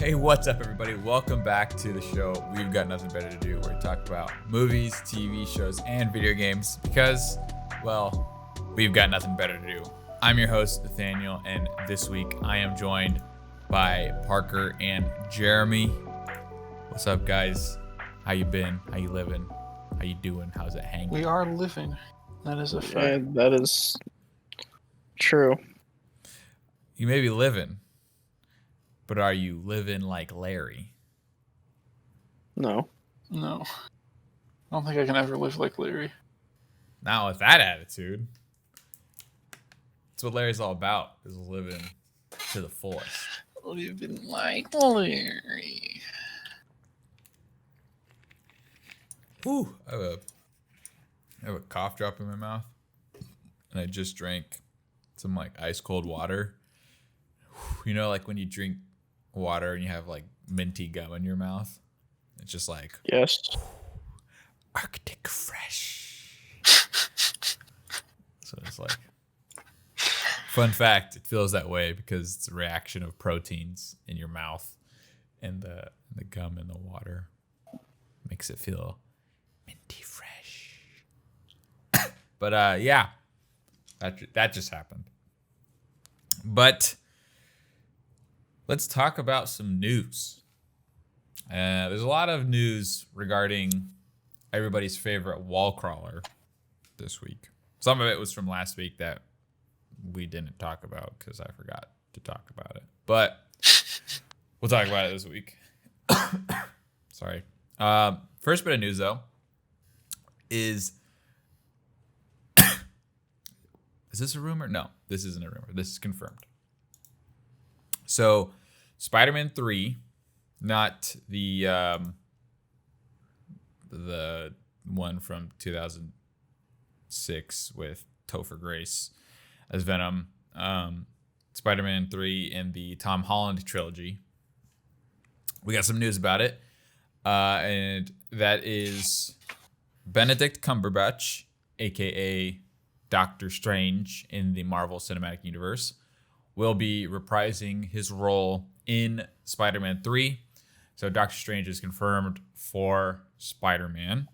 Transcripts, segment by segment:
Hey, what's up, everybody? Welcome back to the show. We've got nothing better to do. We're talking about movies, TV shows, and video games because, well, we've got nothing better to do. I'm your host, Nathaniel, and this week I am joined by Parker and Jeremy. What's up, guys? How you been? How you living? How you doing? How's it hanging? We are living. That is a fact. Yeah, that is true. You may be living, but are you living like Larry? No. No. I don't think I can ever live like Larry. Not with that attitude. That's what Larry's all about, is living to the fullest. Living like Larry. Ooh, I have a cough drop in my mouth, and I just drank some like ice cold water. You know, like when you drink water and you have like minty gum in your mouth, it's just like Yes. Arctic fresh. So it's like, fun fact, it feels that way because it's a reaction of proteins in your mouth and the gum in the water makes it feel minty fresh. But yeah, that just happened. But let's talk about some news. There's a lot of news regarding everybody's favorite wall crawler this week. Some of it was from last week that we didn't talk about because I forgot to talk about it. But we'll talk about it this week. Sorry. First bit of news, though, is this a rumor? No, this isn't a rumor. This is confirmed. So, Spider-Man 3, not the one from 2006 with Topher Grace as Venom. Spider-Man 3 in the Tom Holland trilogy. We got some news about it. And that is Benedict Cumberbatch, a.k.a. Doctor Strange in the Marvel Cinematic Universe, will be reprising his role in Spider-Man 3. So Doctor Strange is confirmed for Spider-Man.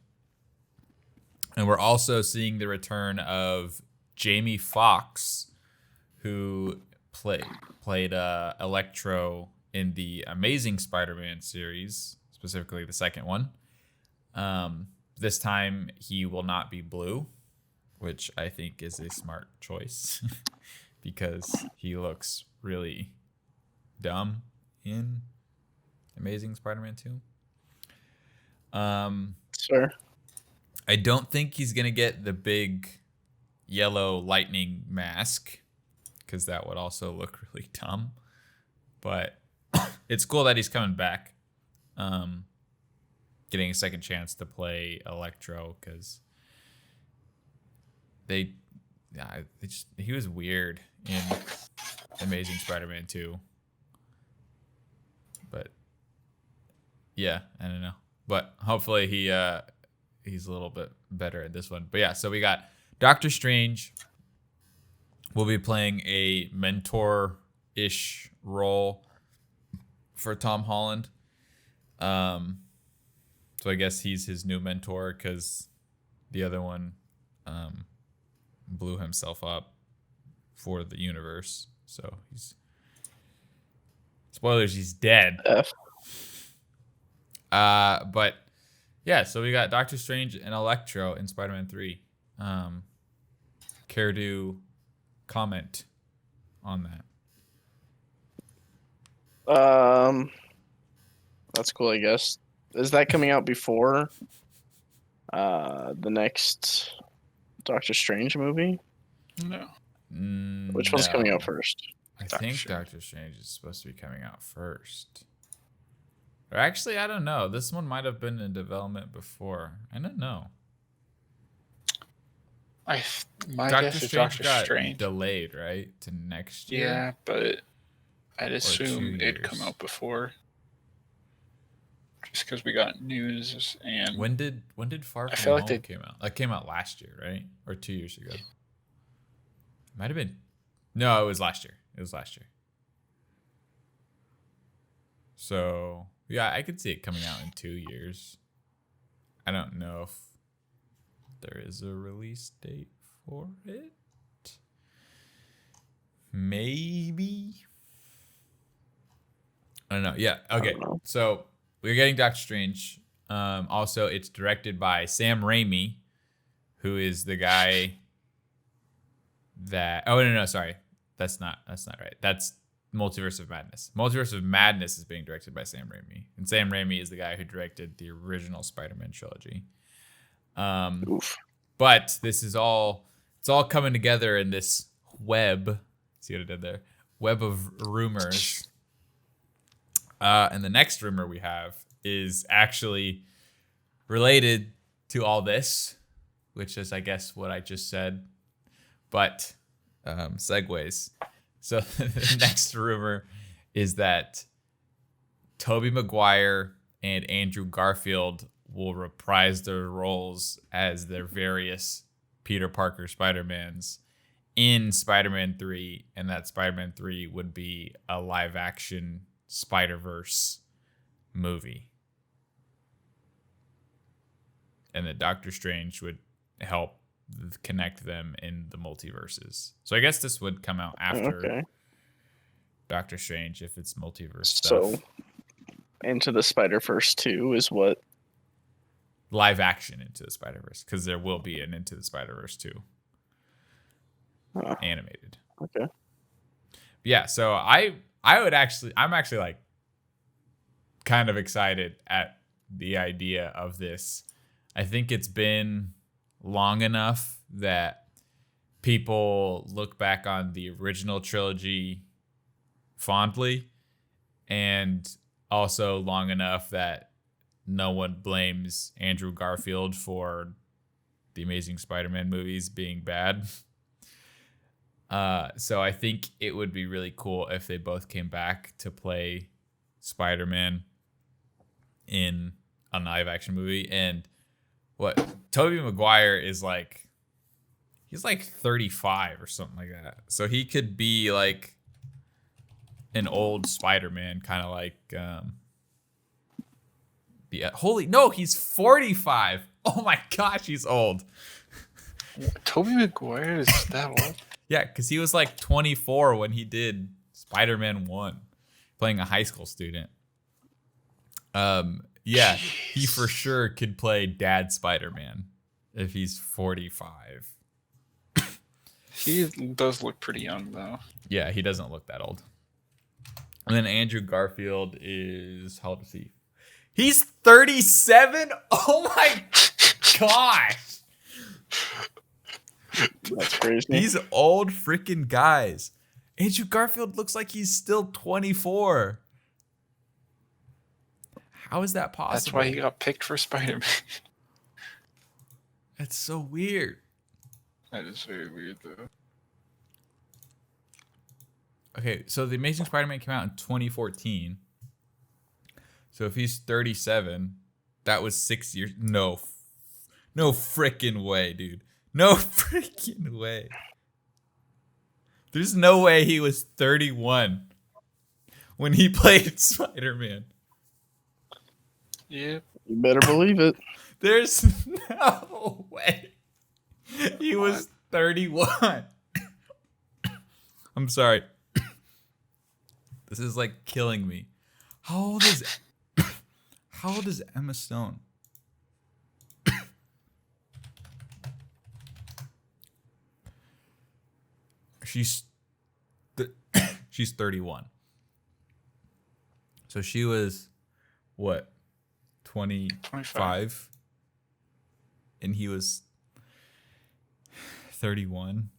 And we're also seeing the return of Jamie Foxx, who played Electro in the Amazing Spider-Man series, specifically the second one. This time he will not be blue, which I think is a smart choice because he looks really dumb in Amazing Spider-Man 2. Sir. I don't think he's going to get the big yellow lightning mask because that would also look really dumb. But it's cool that he's coming back. Getting a second chance to play Electro because he was weird in Amazing Spider-Man 2. But yeah, I don't know. But hopefully he's a little bit better at this one. But yeah, so we got Doctor Strange will be playing a mentor-ish role for Tom Holland. So I guess he's his new mentor because the other one blew himself up for the universe. So he's dead. But yeah, so we got Doctor Strange and Electro in Spider-Man 3. Care to comment on that? That's cool, I guess. Is that coming out before the next Doctor Strange movie? No. Which one's coming out first? I think Doctor Strange is supposed to be coming out first. Or actually, I don't know. This one might have been in development before. I don't know. My Doctor guess is Strange Doctor got Strange. delayed, right? To next year? Yeah, but I'd 2 assume it'd years. come out before. Just because we got news and When did Far From feel like Home came out? That came out last year, right? Or 2 years ago? Might have been. No, it was last year. So yeah, I could see it coming out in 2 years. I don't know if there is a release date for it. Maybe. I don't know. Yeah. Okay. So we're getting Doctor Strange. Also, it's directed by Sam Raimi, who is the guy that. Oh no, sorry, that's not right. That's Multiverse of Madness. Multiverse of Madness is being directed by Sam Raimi, and Sam Raimi is the guy who directed the original Spider-Man trilogy. Oof. But this is all. It's all coming together in this web. See what I did there? Web of rumors. And the next rumor we have is actually related to all this, which is, I guess, what I just said, but segues. So the next rumor is that Tobey Maguire and Andrew Garfield will reprise their roles as their various Peter Parker Spider-Mans in Spider-Man 3, and that Spider-Man 3 would be a live-action Spider-Verse movie. And that Doctor Strange would help connect them in the multiverses. So I guess this would come out after Doctor Strange if it's multiverse stuff. So Into the Spider-Verse 2 is what? Live action Into the Spider-Verse, because there will be an Into the Spider-Verse 2. Animated. Okay. Yeah, so I'm actually like kind of excited at the idea of this. I think it's been long enough that people look back on the original trilogy fondly, and also long enough that no one blames Andrew Garfield for the Amazing Spider-Man movies being bad. So I think it would be really cool if they both came back to play Spider-Man in a live action movie. And what Tobey Maguire is like, he's like 35 or something like that. So he could be like an old Spider-Man, kind of like he's 45. Oh my gosh, he's old. Tobey Maguire is that old? Yeah, because he was like 24 when he did Spider-Man 1, playing a high school student. Yeah, he for sure could play Dad Spider-Man if he's 45. He does look pretty young, though. Yeah, he doesn't look that old. And then Andrew Garfield is, how old is he? He's 37? Oh my gosh. That's crazy. These old freaking guys. Andrew Garfield looks like he's still 24. How is that possible? That's why he got picked for Spider-Man. That's so weird. That is very weird, though. Okay, so The Amazing Spider-Man came out in 2014. So if he's 37, that was 6 years. No freaking way, dude. No freaking way. There's no way he was 31 when he played Spider-Man. Yep. You better believe it. There's no way he was 31. I'm sorry. This is like killing me. How old is Emma Stone? She's 31. So she was what? 25. And he was 31.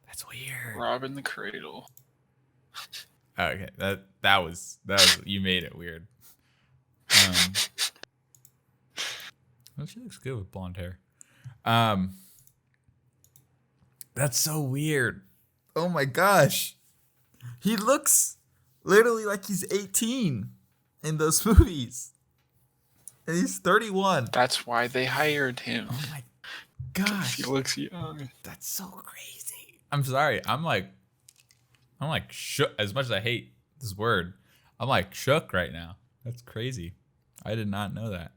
That's weird. Robbing the Cradle. Okay, that was you made it weird. Well, she looks good with blonde hair. That's so weird. Oh my gosh. He looks literally like he's 18 in those movies. And he's 31. That's why they hired him. Oh my gosh. He looks young. That's so crazy. I'm sorry. I'm like shook. As much as I hate this word. I'm like shook right now. That's crazy. I did not know that.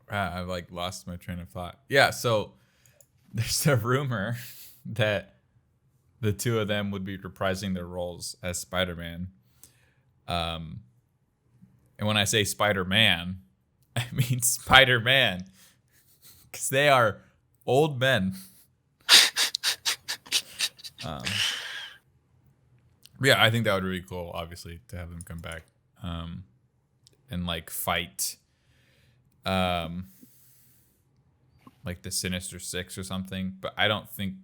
I've like lost my train of thought. Yeah, so there's a rumor that the two of them would be reprising their roles as Spider-Man. And when I say Spider-Man, I mean Spider-Man, because they are old men. Yeah, I think that would be really cool, obviously, to have them come back and like fight like the Sinister Six or something. But I don't think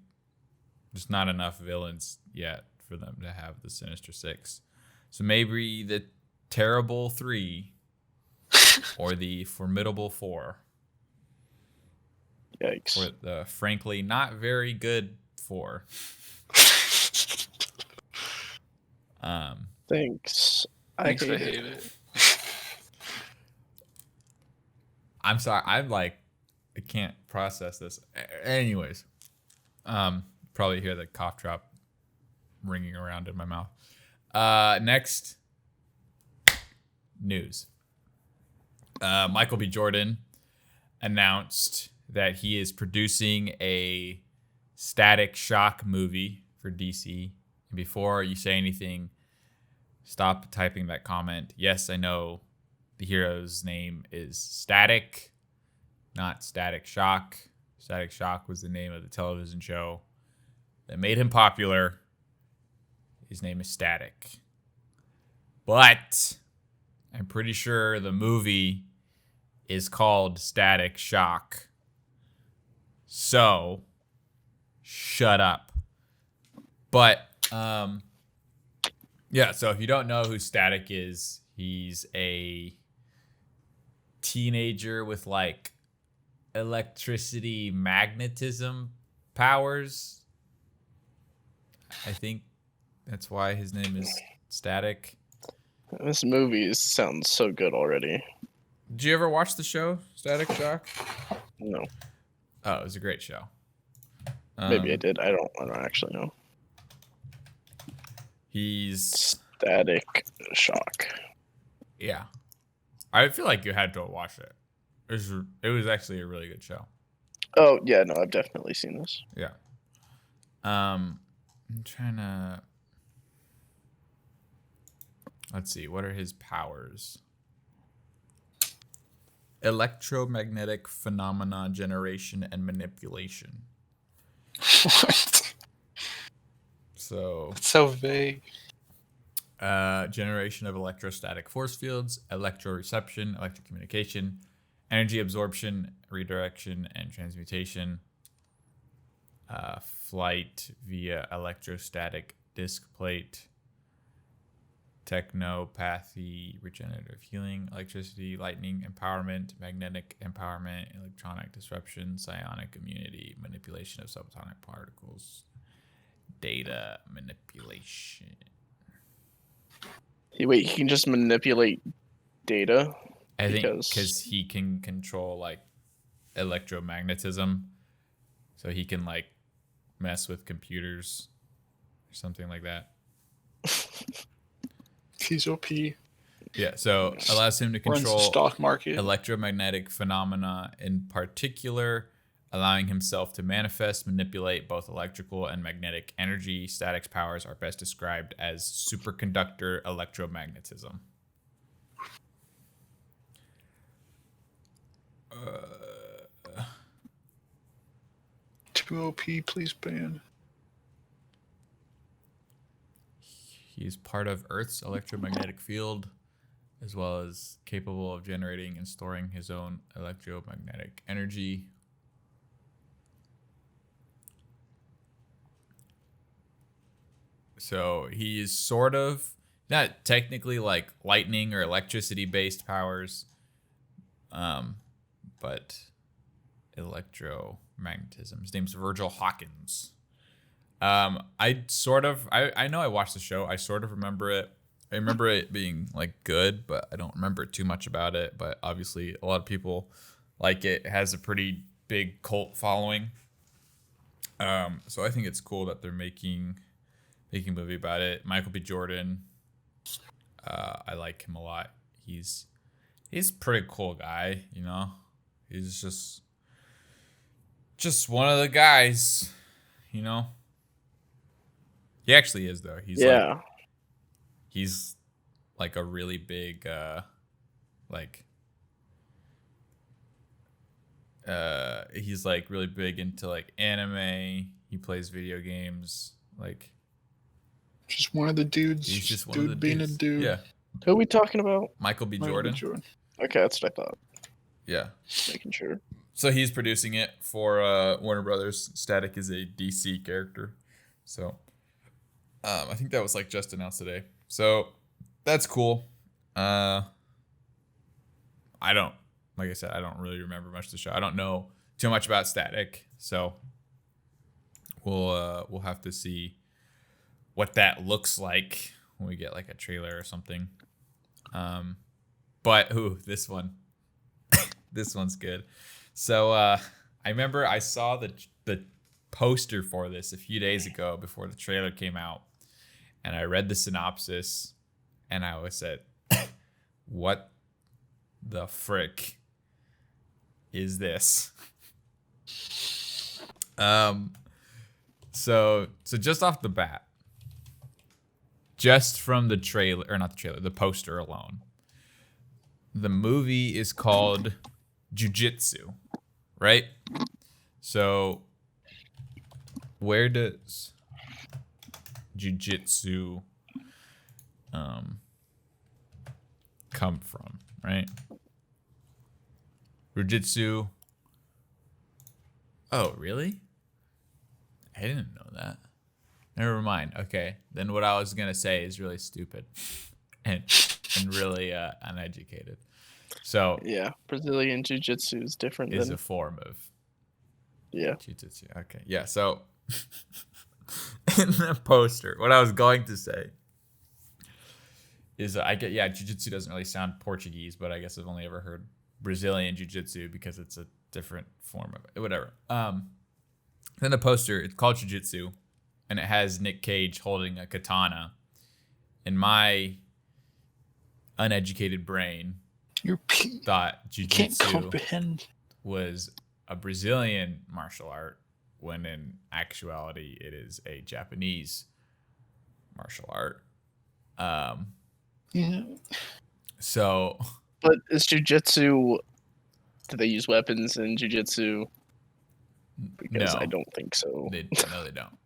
there's not enough villains yet for them to have the Sinister Six. So maybe the Terrible Three or the Formidable Four. Yikes. Or the frankly not very good Four. Thanks. I hate it. I'm sorry. I'm like, I can't process this. Anyways, probably hear the cough drop ringing around in my mouth. Next news. Michael B. Jordan announced that he is producing a Static Shock movie for DC. And before you say anything, stop typing that comment. Yes, I know the hero's name is Static, not Static Shock. Static Shock was the name of the television show that made him popular. His name is Static. But I'm pretty sure the movie is called Static Shock. So, shut up. But, yeah, so if you don't know who Static is, he's a teenager with like electricity magnetism powers. I think that's why his name is Static. This movie sounds so good already. Did you ever watch the show Static Shock? No. Oh, it was a great show. Maybe I did. I don't actually know. He's Static Shock. Yeah. I feel like you had to watch it. It was actually a really good show. Oh yeah, no, I've definitely seen this. Yeah. I'm trying to. Let's see. What are his powers? Electromagnetic phenomena generation and manipulation. What? So. It's so vague. Generation of electrostatic force fields, electroreception, electrocommunication, energy absorption, redirection, and transmutation. Flight via electrostatic disc plate. Technopathy, regenerative healing, electricity, lightning, empowerment, magnetic empowerment, electronic disruption, psionic immunity, manipulation of subatomic particles, data manipulation. Wait, he can just manipulate data? I think because he can control like electromagnetism, so he can like mess with computers or something like that. He's OP. Yeah, so allows him to control the stock market. Electromagnetic phenomena in particular, allowing himself to manifest, manipulate both electrical and magnetic energy. Static's powers are best described as superconductor electromagnetism. Too OP, please ban. He's part of Earth's electromagnetic field, as well as capable of generating and storing his own electromagnetic energy. So he is sort of not technically like lightning or electricity based powers, but electromagnetism. His name's Virgil Hawkins. I know I watched the show. I sort of remember it. I remember it being like good, but I don't remember too much about it. But obviously a lot of people like it. It has a pretty big cult following. So I think it's cool that they're making making a movie about it. Michael B. Jordan. I like him a lot. He's a pretty cool guy, you know. He's just one of the guys, you know. He actually is though. He's like a really big he's like really big into like anime. He plays video games. Like Just one of the dudes. he's just one dude of the being dudes. a dude. Yeah. Who are we talking about? Michael B. Michael B. Jordan. Okay, that's what I thought. Yeah. Making sure. So he's producing it for Warner Brothers. Static is a DC character. So I think that was like just announced today. So that's cool. Like I said, I don't really remember much of the show. I don't know too much about Static. So we'll have to see what that looks like when we get like a trailer or something. But this one. This one's good. So I remember I saw the poster for this a few days ago before the trailer came out, and I read the synopsis, and I was said, "What the frick is this?" So just off the bat, just from the trailer, or not the trailer, the poster alone, the movie is called Jiu-Jitsu, right? So where does Jiu-Jitsu come from, right? Jiu-Jitsu. Oh, really? I didn't know that. Never mind. Okay, then what I was gonna say is really stupid and really uneducated. So Yeah, Brazilian Jiu-Jitsu is different is than a form of Jiu-Jitsu. Okay, yeah. So in the poster, what I was going to say is Jiu-Jitsu doesn't really sound Portuguese, but I guess I've only ever heard Brazilian Jiu-Jitsu because it's a different form of it. Whatever. Then the poster, it's called Jiu-Jitsu, and it has Nick Cage holding a katana. In my uneducated brain, thought Jiu-Jitsu was a Brazilian martial art, when in actuality it is a Japanese martial art. Yeah. So, but is Jiu-Jitsu? Do they use weapons in Jiu-Jitsu? Because no, I don't think so. They don't.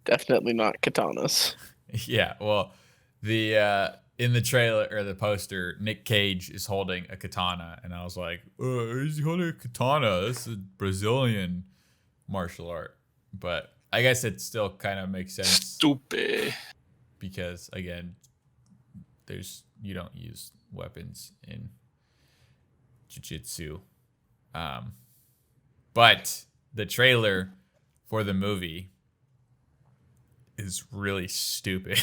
Definitely not katanas. Yeah, well, the in the trailer or the poster, Nick Cage is holding a katana, and I was like, "Is he holding a katana? That's a Brazilian martial art." But I guess it still kind of makes sense. Stupid. Because again, you don't use weapons in Jiu-Jitsu. But the trailer for the movie is really stupid.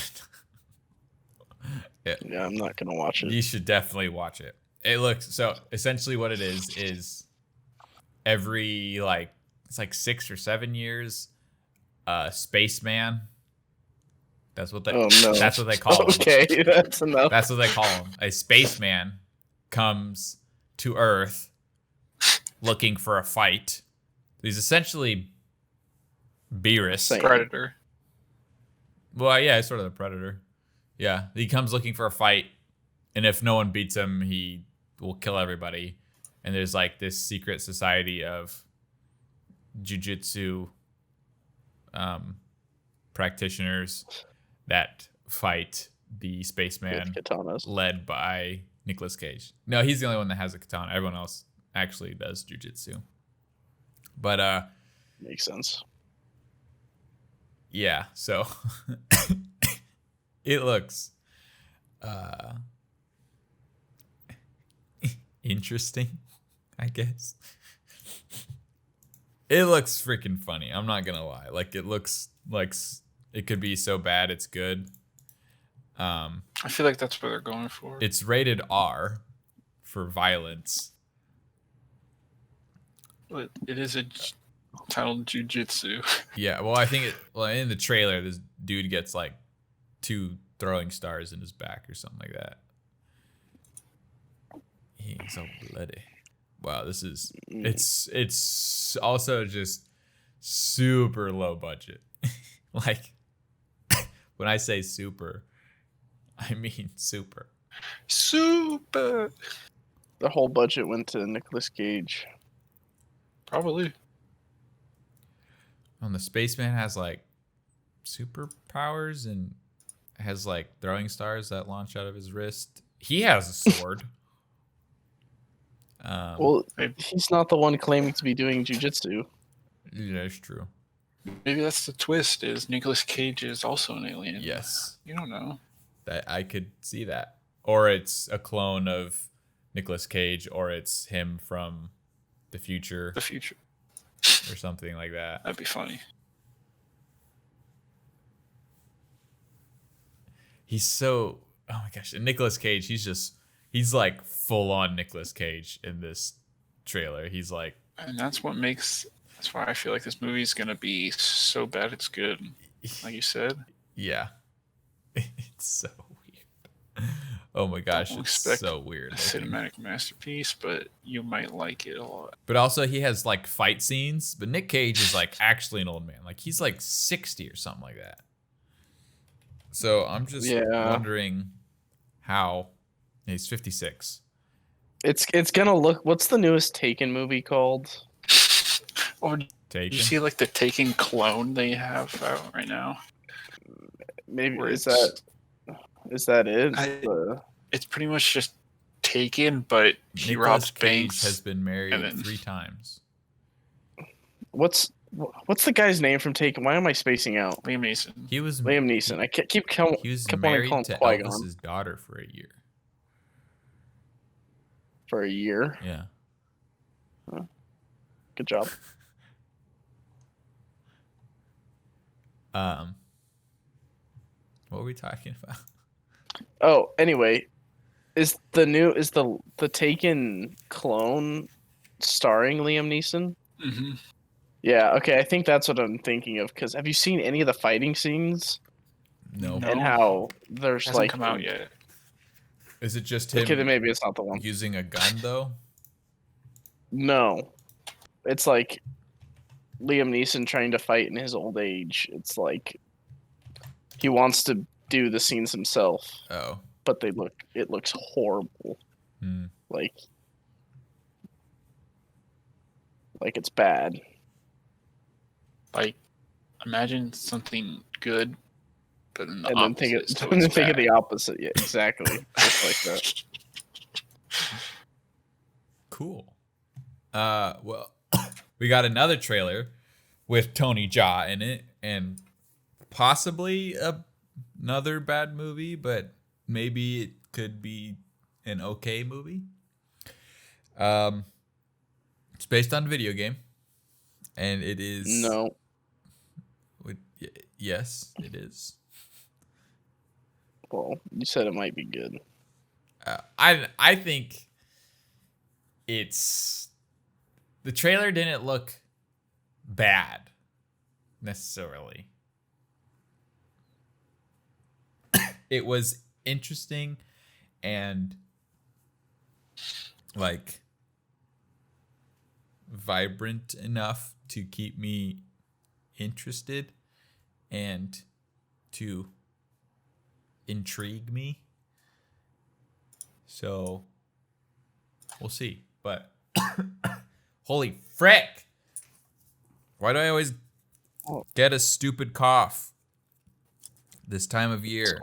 Yeah, I'm not gonna watch it. You should definitely watch it. It looks so essentially what it is every it's like 6 or 7 years, spaceman. That's what they that's what they call him. Okay, that's enough. That's what they call him. A spaceman comes to Earth looking for a fight. He's essentially Beerus. Predator. Well, yeah, he's sort of a predator. Yeah, he comes looking for a fight, and if no one beats him, he will kill everybody. And there's like this secret society of jiu-jitsu practitioners that fight the spaceman led by Nicolas Cage. No, he's the only one that has a katana. Everyone else actually does jiu-jitsu. But makes sense. Yeah, so it looks interesting, I guess. It looks freaking funny. I'm not gonna lie. Like, it looks like it could be so bad it's good. I feel like that's what they're going for. It's rated R for violence. But it is a Titled Jujitsu. Yeah, well, I think in the trailer, this dude gets like 2 throwing stars in his back or something like that. He's so bloody. Wow, it's also just super low budget. Like, when I say super, I mean super. Super. The whole budget went to Nicolas Cage. Probably. And the spaceman has like superpowers and has like throwing stars that launch out of his wrist. He has a sword. Well, he's not the one claiming to be doing jujitsu. Yeah, that's true. Maybe that's the twist. Is Nicolas Cage is also an alien? Yes, You don't know. that I could see that, or it's a clone of Nicolas Cage, or it's him from the future, The future. or something like that. That'd be funny. He's so, oh my gosh, and Nicolas Cage, he's like full on Nicolas Cage in this trailer. He's like, And that's what makes. That's why I feel like this movie's gonna be so bad it's good. Like you said. yeah, it's so weird. Oh my gosh, Don't it's expect so weird. A looking. cinematic masterpiece, but you might like it a lot. But also he has like fight scenes. But Nick Cage is like actually an old man. Like he's like 60 or something like that. So I'm just wondering how he's 56. It's gonna look. What's the newest Taken movie called? Or did Taken. you see like the Taken clone they have out right now? Maybe Where is it's- that it? It's pretty much just Taken, but he Nicolas robs Cage banks. has been married and then- 3 times. What's the guy's name from Taken? Why am I spacing out? Liam Neeson. He was Liam Neeson. I keep He was kept wanting to married call him to Qui-Gon Elvis's daughter for a year. for a year. Yeah. Good job. What were we talking about? Oh, anyway, is the Taken clone starring Liam Neeson? Mm-hmm. Yeah. Okay, I think that's what I'm thinking of. Because have you seen any of the fighting scenes No. No. and how there's Hasn't like come out yet. Is it just him Okay, then maybe it's not the one. using a gun though? No, it's like Liam Neeson trying to fight in his old age. It's like he wants to do the scenes himself, Oh. but it looks horrible. Hmm. Like it's bad. Like, imagine something good, but then the And then opposite. think so of, it's think of bad. the opposite. Yeah, exactly. Just like that. Cool. Well, we got another trailer with Tony Jaa in it, and possibly another bad movie, but maybe it could be an okay movie. It's based on a video game, and it is No. Yes, it is. Well, you said it might be good. I think it's the trailer didn't look bad necessarily. It was interesting and like vibrant enough to keep me interested and to intrigue me. So we'll see. But holy frick! Why do I always get a stupid cough this time of year?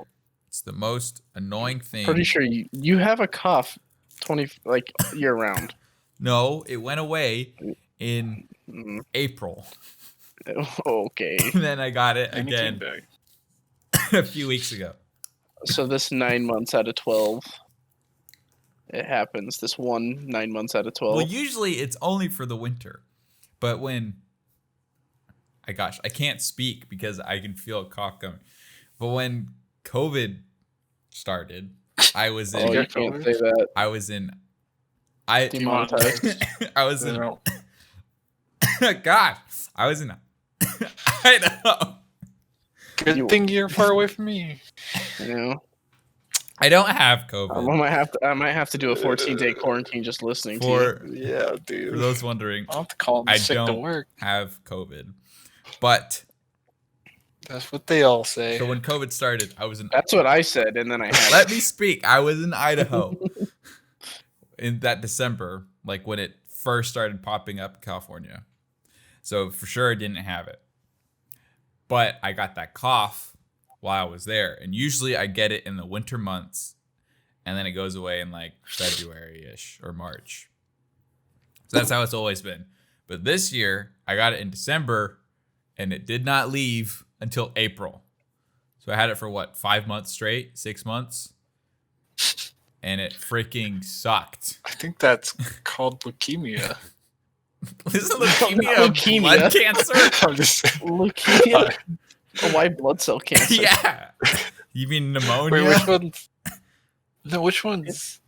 It's the most annoying thing. Pretty sure you have a cough 20 like year round. No, it went away in Mm, April. okay. And then I got it And it came again back. a few weeks ago. So this 9 months out of 12, it happens. This 9 months out of 12. Well, usually it's only for the winter. But when I can't speak because I can feel a cough coming. But when COVID started, I was in Oh, you can't say that. I Demonetized. I was in No. God, I was in Idaho. Good thing you're far away from me. You know, I don't have I COVID. might have to do a 14-day quarantine just listening to For Yeah, dude. those wondering, I'll have to call them I sick to don't work. have COVID. But That's what they all say. so when COVID started, I was in. you. That's what I said, and then I had. Let me speak. I was in Idaho in that December, like when it first started popping up in California. So for sure, I didn't have it. But I got that cough while I was there. And usually I get it in the winter months. And then it goes away in like February-ish or March. So that's how it's always been. But this year, I got it in December. And it did not leave until April. So I had it for what, 5 months straight? 6 months? And it freaking sucked. I think that's called leukemia. Isn't leukemia blood cancer? I'm just saying. Leukemia, a white blood cell cancer. Yeah. You mean pneumonia? Wait, which one's? No, which one's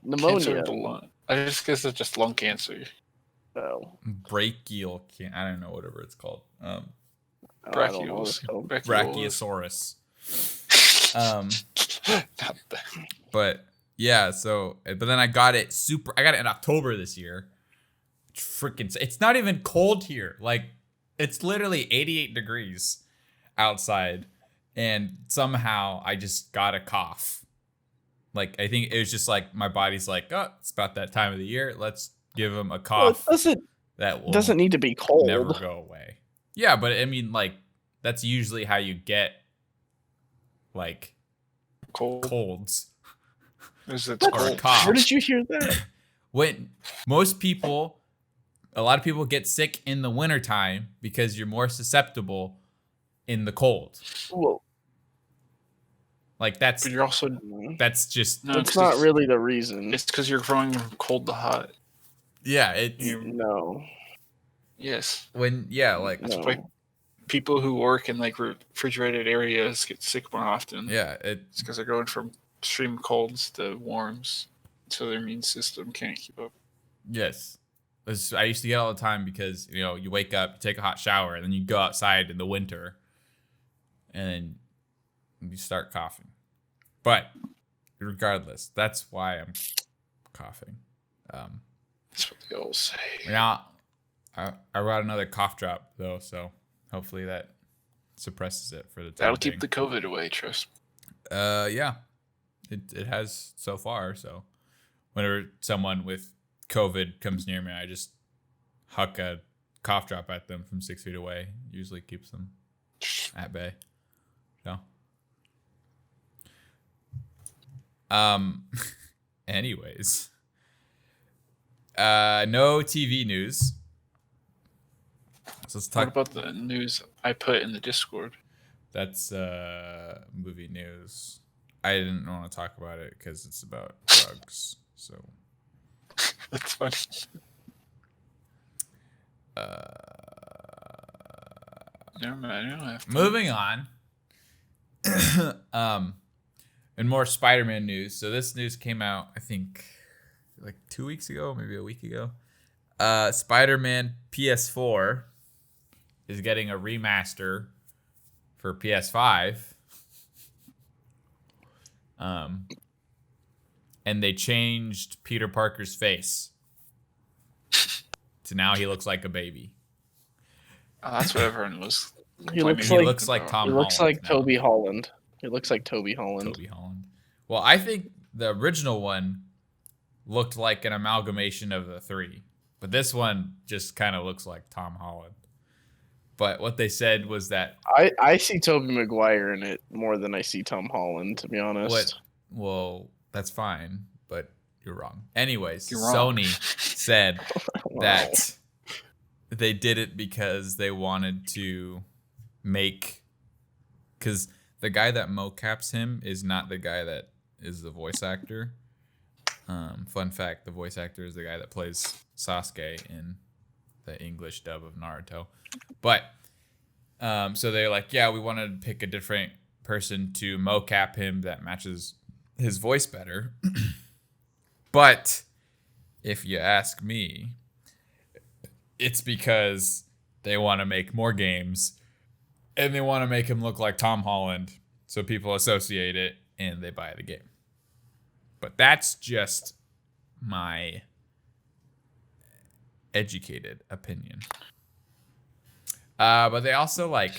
cancer Pneumonia. of the lung? I just guess it's just lung cancer. Oh, Brachial can I don't know, whatever it's called. I don't know what it's called. Brachiosaurus. Not that. But yeah, but then I got it in October this year. Freaking, it's not even cold here. Like, it's literally 88 degrees outside. And somehow I just got a cough. Like, I think it was just like my body's like, oh, it's about that time of the year. Let's give him a cough. Well, that doesn't need to be cold. never go away. Yeah, but I mean, like, that's usually how you get like colds. Is it Or a cold? cough. Where did you hear that? When a lot of people get sick in the wintertime because you're more susceptible in the cold. Well, Like But you're also that's just no. that's not really the reason. It's because you're growing from cold to hot. yeah, it's No. Yes, like No. like people who work in like refrigerated areas get sick more often. yeah, It's because they're going from extreme colds to warms, so their immune system can't keep up. yes. I used to get all the time because you wake up, you take a hot shower, and then you go outside in the winter, and then you start coughing. But regardless, that's why I'm coughing. That's what they all say. Now, I brought another cough drop though, so hopefully that suppresses it for the time That'll being. keep the COVID away. Trust me. Yeah, it has so far. So whenever someone with COVID comes near me, I just huck a cough drop at them from 6 feet away. Usually keeps them at bay. So, anyways, no TV news. So let's What talk. about the news I put in the Discord? That's movie news. I didn't want to talk about it because it's about drugs. So. That's funny. Never mind. I don't have to. Moving on. And more Spider-Man news. So this news came out, I think, like 2 weeks ago, maybe a week ago. Spider-Man PS4 is getting a remaster for PS5. And they changed Peter Parker's face. So now he looks like a baby. Oh, that's what everyone was. He complaining looks like He looks like about. Tom He looks Holland like now. Toby Holland. He looks like Toby Holland. Toby Holland. Well, I think the original one looked like an amalgamation of the three. But this one just kind of looks like Tom Holland. But what they said was that I see Toby Maguire in it more than I see Tom Holland, to be honest. well, that's fine, but you're wrong. Anyways, You're wrong. Sony said Wow. that they did it because they wanted to make, because the guy that mocaps him is not the guy that is the voice actor. Fun fact, the voice actor is the guy that plays Sasuke in the English dub of Naruto. But so they're like, yeah, we wanted to pick a different person to mocap him that matches his voice better. But if you ask me, it's because they want to make more games and they want to make him look like Tom Holland, so people associate it and they buy the game. But that's just my educated opinion. But they also like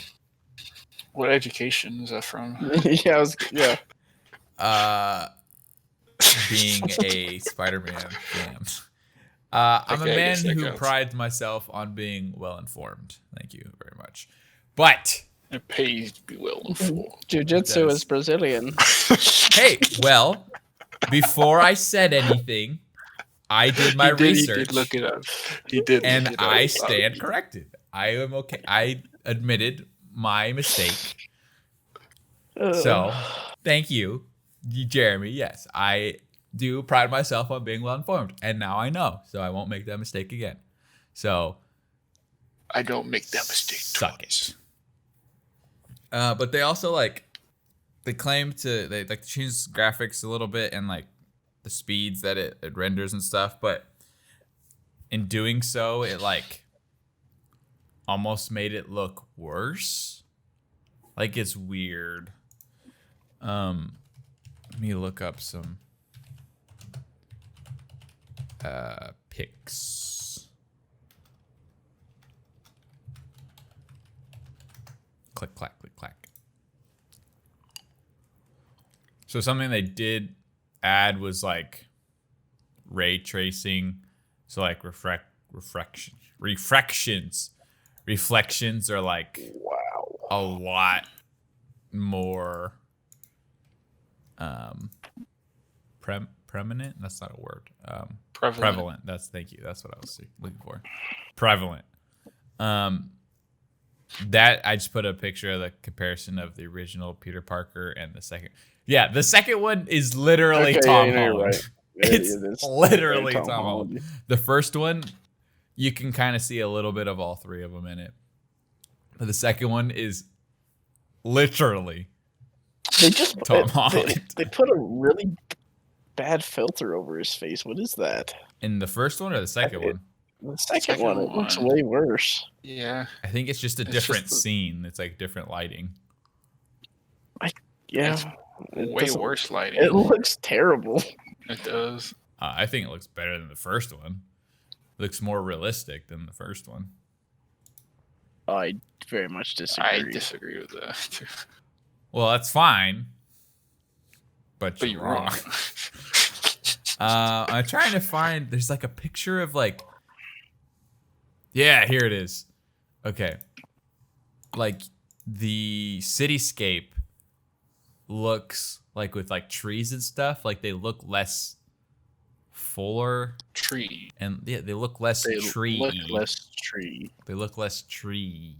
What education is that from? yeah. Being a Spider-Man fan. I'm a Okay, I man guess that who counts. prides myself on being well informed. Thank you very much. But It pays to be well informed. Jiu-Jitsu It does. is Brazilian. hey, well, before I said anything, I did my research. He did look it up. He did. And look it I up. stand corrected. I am okay. I admitted my mistake. So, thank you, Jeremy. Yes, I do pride myself on being well informed, and now I know, so I won't make that mistake again. So, I don't make that mistake. suck it. But they also they claim they like to change graphics a little bit and like the speeds that it renders and stuff, but in doing so, it like almost made it look worse. Like it's weird. Let me look up some pics. Click clack, click clack. So something they did add was like ray tracing. So like reflections are like Wow. a lot more preeminent. That's not a word. Prevalent. Thank you. That's what I was looking for. Prevalent. That I just put a picture of the comparison of the original Peter Parker and the second. Yeah, the second one is literally Tom Holland. You're right. It's It is literally Tom Tom Holland. Holland. The first one, you can kind of see a little bit of all three of them in it. But the second one is literally They just Tom Holland. They put a really bad filter over his face. What is that? In the first one or the second one? The second Second one, it looks one. way worse. Yeah. I think it's just a It's different just the- scene. It's like different lighting. Yeah. It Way doesn't- worse lighting. It looks terrible. It does. I think it looks better than the first one. It looks more realistic than the first one. I very much disagree. I disagree with that. Well, that's fine. But But you're you're wrong. wrong. I'm trying to find. There's like a picture of like. Yeah, here it is. Okay. Like the cityscape looks like with like trees and stuff. Like they look less fuller Tree. and yeah, they look less They tree. look less tree. They look less tree.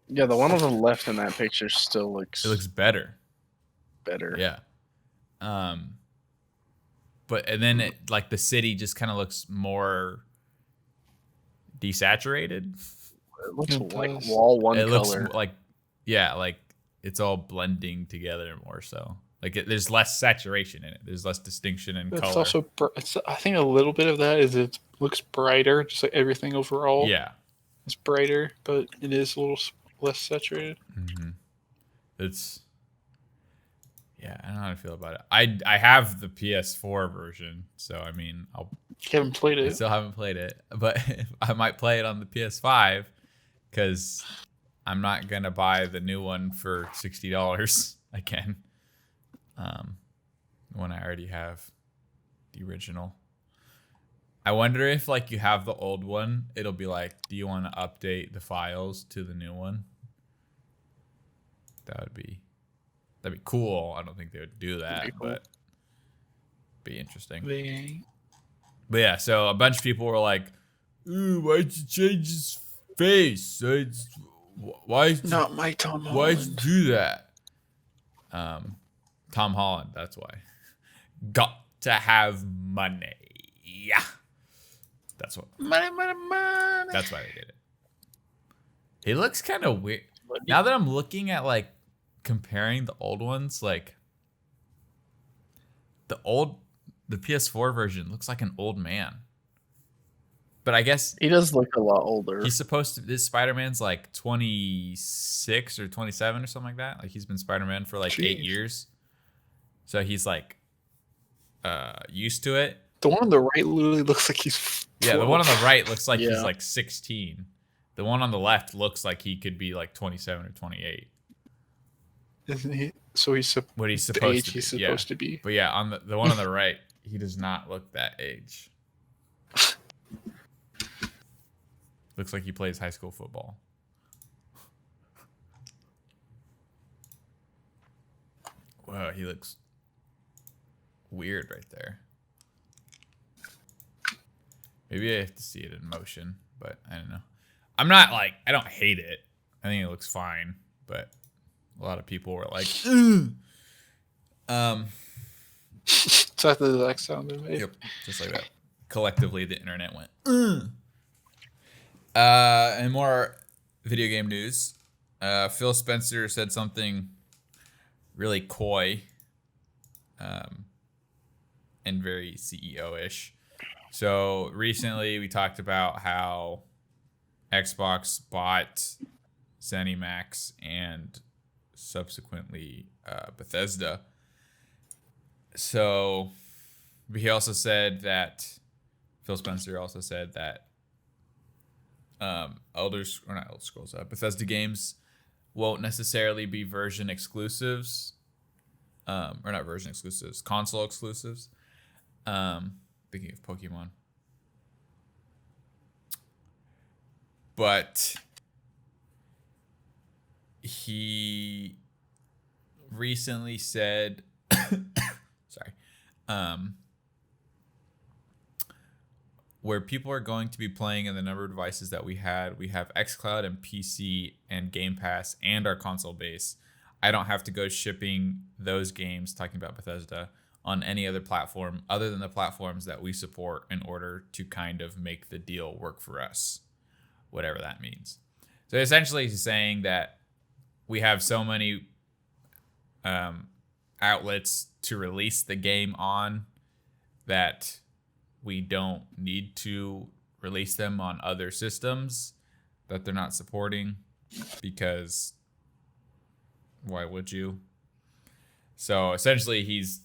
Yeah, the one on the left in that picture still looks It looks better. better. Yeah. But and then it like the city just kind of looks more desaturated. It looks It like does. wall one It looks color. like like it's all blending together more so. Like there's less saturation in it. There's less distinction in It's color. also. I think a little bit of that is it looks brighter. Just like everything overall. Yeah. It's brighter, but it is a little less saturated. Mm-hmm. It's yeah. I don't know how to feel about it. I have the PS4 version, so I mean You haven't played I it. still haven't played it, but I might play it on the PS5 because I'm not gonna buy the new one for $60 again. When I already have the original. I wonder if like you have the old one, it'll be like, do you want to update the files to the new one? That'd be cool. I don't think they would do that, be cool. but be interesting. They ain't. But yeah, so a bunch of people were like, "Ooh, why'd you change his face? Why? Not my Tom Holland. Why'd you do that?" Tom Holland. That's why. Got to have money. Yeah, that's what. Money. That's why they did it. He looks kind of weird. Now that I'm looking at like comparing the old ones, like the PS4 version looks like an old man. But I guess He does look a lot older. he's supposed to. This Spider-Man's like 26 or 27 or something like that. Like he's been Spider-Man for like 8 Jeez. years, so he's like used to it. The one on the right literally looks like he's 12. Yeah, the one on the right looks like he's Yeah. like 16. The one on the left looks like he could be like 27 or 28. Isn't he? So he's What he's the supposed age to be. he's supposed to be. But yeah, on the one on the right, he does not look that age. Looks like he plays high school football. Wow, he looks weird right there. Maybe I have to see it in motion, but I don't know. I'm not like, I don't hate it. I think it looks fine, but a lot of people were like, ugh. Is that the exact sound they made? Yep, just like that. Collectively, the internet went, ugh. And more video game news. Phil Spencer said something really coy and very CEO-ish. So recently we talked about how Xbox bought ZeniMax and subsequently Bethesda. So he also said that Phil Spencer also said that Bethesda games won't necessarily be version exclusives, or not version exclusives, console exclusives. Thinking of Pokemon, but he recently said, sorry, where people are going to be playing in the number of devices that we have xCloud and PC and Game Pass and our console base. I don't have to go shipping those games, talking about Bethesda, on any other platform other than the platforms that we support in order to kind of make the deal work for us, whatever that means. So essentially he's saying that we have so many outlets to release the game on that we don't need to release them on other systems that they're not supporting, because why would you? So essentially he's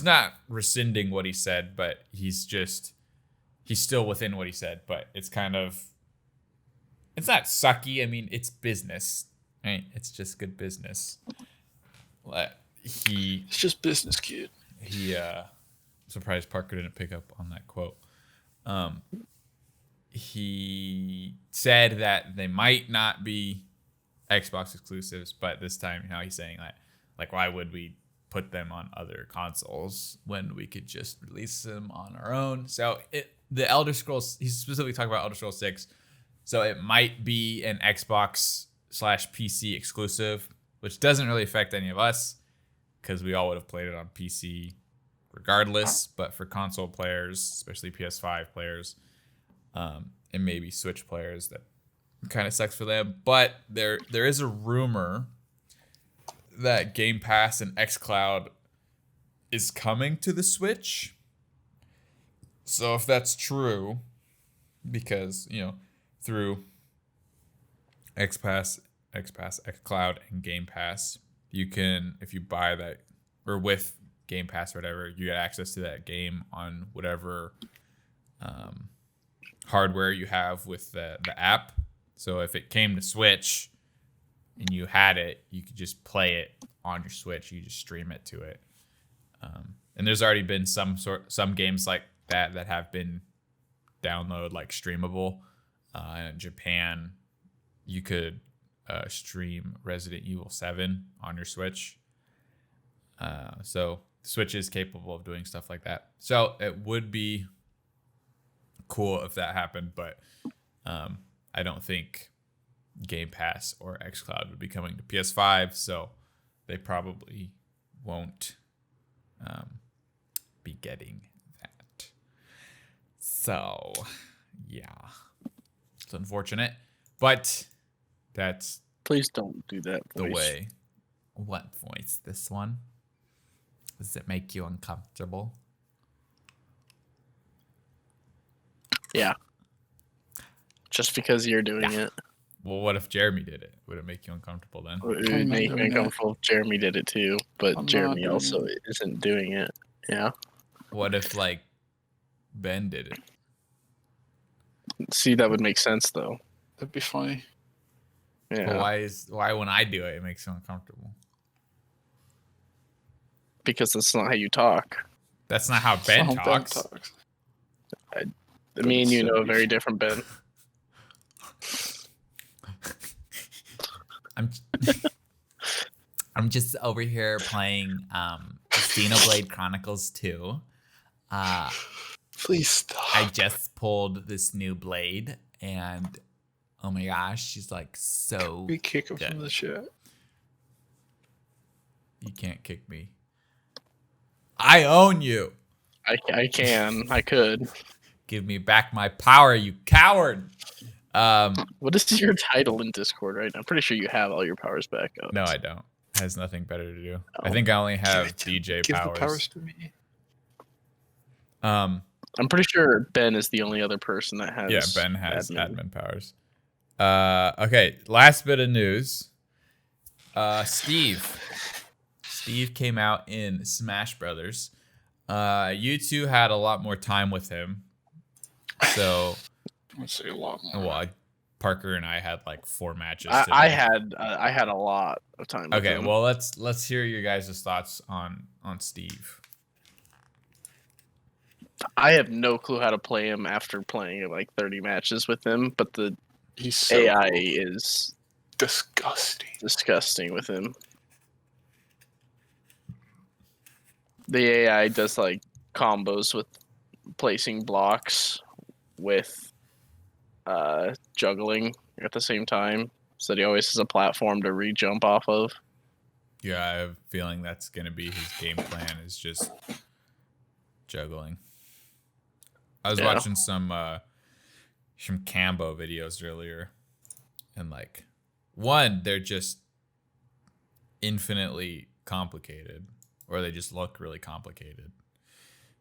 not rescinding what he said, but he's still within what he said, but it's kind of, it's not sucky. I mean, it's business, right? It's just good business. It's just business, kid. Surprised Parker didn't pick up on that quote. He said that they might not be Xbox exclusives, but this time now he's saying that, like, why would we put them on other consoles when we could just release them on our own? So the Elder Scrolls, he's specifically talking about Elder Scrolls 6. So it might be an Xbox/PC exclusive, which doesn't really affect any of us because we all would have played it on PC regardless. But for console players, especially PS5 players, and maybe Switch players, that kind of sucks for them. But there is a rumor that Game Pass and xCloud is coming to the Switch. So if that's true, because, through xCloud, and Game Pass, you can, if you buy that, or with Game Pass or whatever, you get access to that game on whatever hardware you have with the app. So if it came to Switch and you had it, you could just play it on your Switch. You just stream it to it. And there's already been some games like that have been download like streamable. In Japan, you could stream Resident Evil 7 on your Switch. So Switch is capable of doing stuff like that. So it would be cool if that happened, but I don't think Game Pass or xCloud would be coming to PS5, so they probably won't be getting that. So, yeah. It's unfortunate, but that's Please don't do that the voice. way. What voice? This one? Does it make you uncomfortable? Yeah. Just because you're doing it. Well, what if Jeremy did it? Would it make you uncomfortable then? It would I'm not make me doing that. uncomfortable if Jeremy did it too, but I'm not Jeremy doing also isn't doing it. Yeah. What if like Ben did it? See, that would make sense though. That'd be funny. Yeah. But why when I do it, it makes you uncomfortable? Because that's not how you talk. That's not how Ben That's how talks. Me and you know a very different Ben. I'm just over here playing Xenoblade Chronicles 2. Please stop. I just pulled this new blade, and oh my gosh, she's like so We kick him good. from the chat. You can't kick me. I own you. I can. I could. Give me back my power, you coward. What is your title in Discord right now? I'm pretty sure you have all your powers back up. No, I don't. It has nothing better to do. Oh. I think I only have Give DJ Give powers. the powers to me. I'm pretty sure Ben is the only other person that has. Yeah, Ben has admin. admin powers. Okay, last bit of news. Steve came out in Smash Brothers. You two had a lot more time with him. So, Let's say a lot more. well, Parker and I had like 4 matches. I today. had a lot of time. with Okay, him. well let's hear your guys' thoughts on Steve. I have no clue how to play him after playing like 30 matches with him, but the He's so AI is disgusting. disgusting with him. The AI does like combos with placing blocks with juggling at the same time, so that he always has a platform to re-jump off of. Yeah, I have a feeling that's gonna be his game plan is just juggling. I was watching some Cambo videos earlier, and like they're just infinitely complicated, or they just look really complicated.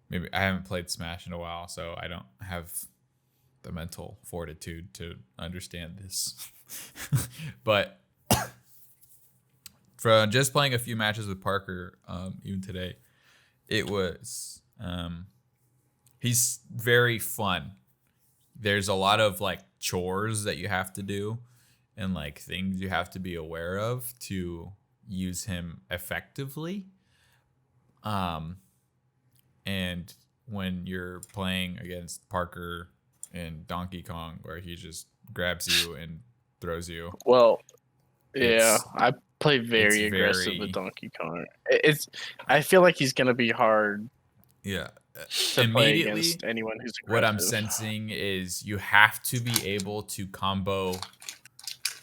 Maybe I haven't played Smash in a while, so I don't have the mental fortitude to understand this. But from just playing a few matches with Parker, even today, it was he's very fun. There's a lot of like chores that you have to do and like things you have to be aware of to use him effectively. And when you're playing against Parker and Donkey Kong, where he just grabs you and throws you. Well, yeah, It's- I play very it's aggressive very- with Donkey Kong. I feel like he's gonna be hard Yeah. to play Immediately, against anyone who's aggressive. what I'm sensing is you have to be able to combo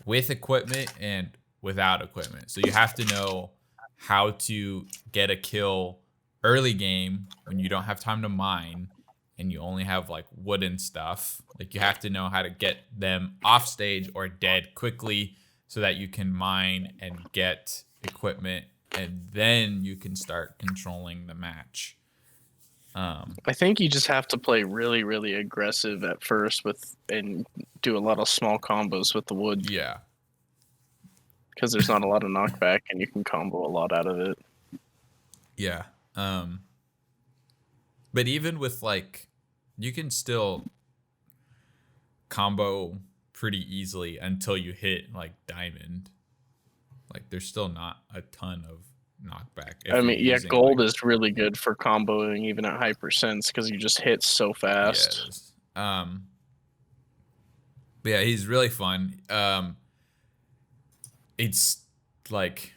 with equipment and without equipment. So you have to know how to get a kill early game when you don't have time to mine and you only have like wooden stuff. Like you have to know how to get them off stage or dead quickly so that you can mine and get equipment, and then you can start controlling the match. I think you just have to play really, really aggressive at first and do a lot of small combos with the wood, Yeah. because there's not a lot of knockback and you can combo a lot out of it. Yeah. But even with like, you can still combo pretty easily until you hit like diamond. Like there's still not a ton of knockback. I mean, yeah, gold is really good for comboing even at high percents because you just hit so fast. But yeah, he's really fun. It's like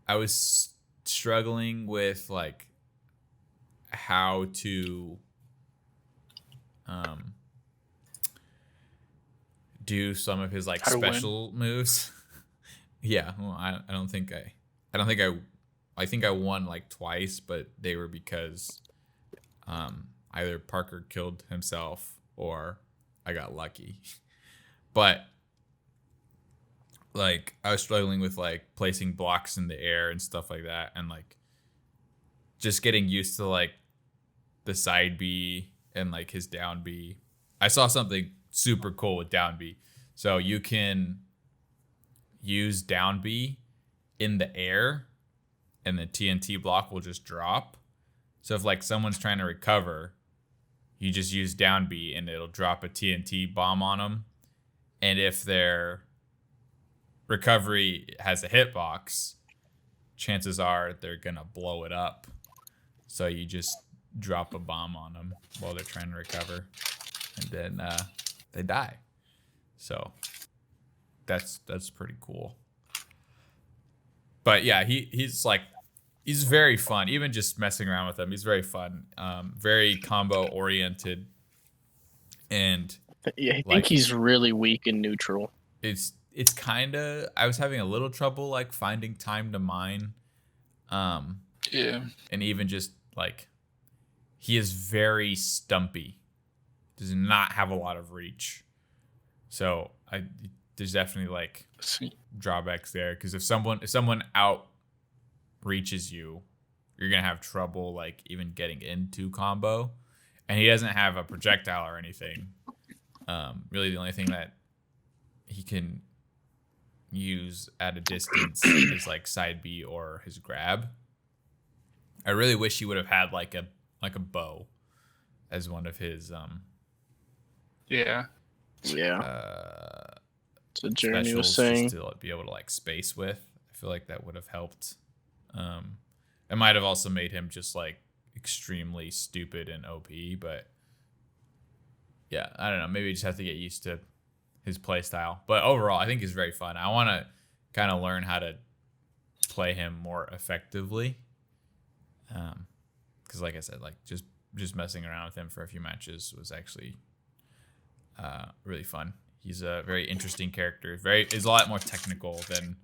I was struggling with like how to do some of his like How to win. special moves. Yeah, well, I think I won like twice, but they were because either Parker killed himself or I got lucky. But like I was struggling with like placing blocks in the air and stuff like that, and like just getting used to like the side B and like his down B. I saw something super cool with down B. So you can use down B in the air and the TNT block will just drop. So if like someone's trying to recover, you just use down B and it'll drop a TNT bomb on them. And if their recovery has a hitbox, chances are they're going to blow it up. So you just drop a bomb on them while they're trying to recover. And then they die. So that's pretty cool. But yeah, he's very fun. Even just messing around with him, he's very fun. Very combo oriented, and yeah, I think he's really weak in neutral. It's kind of, I was having a little trouble like finding time to mine. Yeah, and even just like he is very stumpy. Does not have a lot of reach. So there's definitely like drawbacks there, because if someone out reaches you, you're gonna have trouble like even getting into combo. And he doesn't have a projectile or anything. Really the only thing that he can use at a distance is like side B or his grab. I really wish he would have had like a bow as one of his yeah. So Jeremy was saying to be able to like space with. I feel like that would have helped. It might have also made him just like extremely stupid and OP, but yeah, I don't know. Maybe you just have to get used to his play style. But overall, I think he's very fun. I want to kind of learn how to play him more effectively. Because like I said, like just messing around with him for a few matches was actually really fun. He's a very interesting character. Is a lot more technical than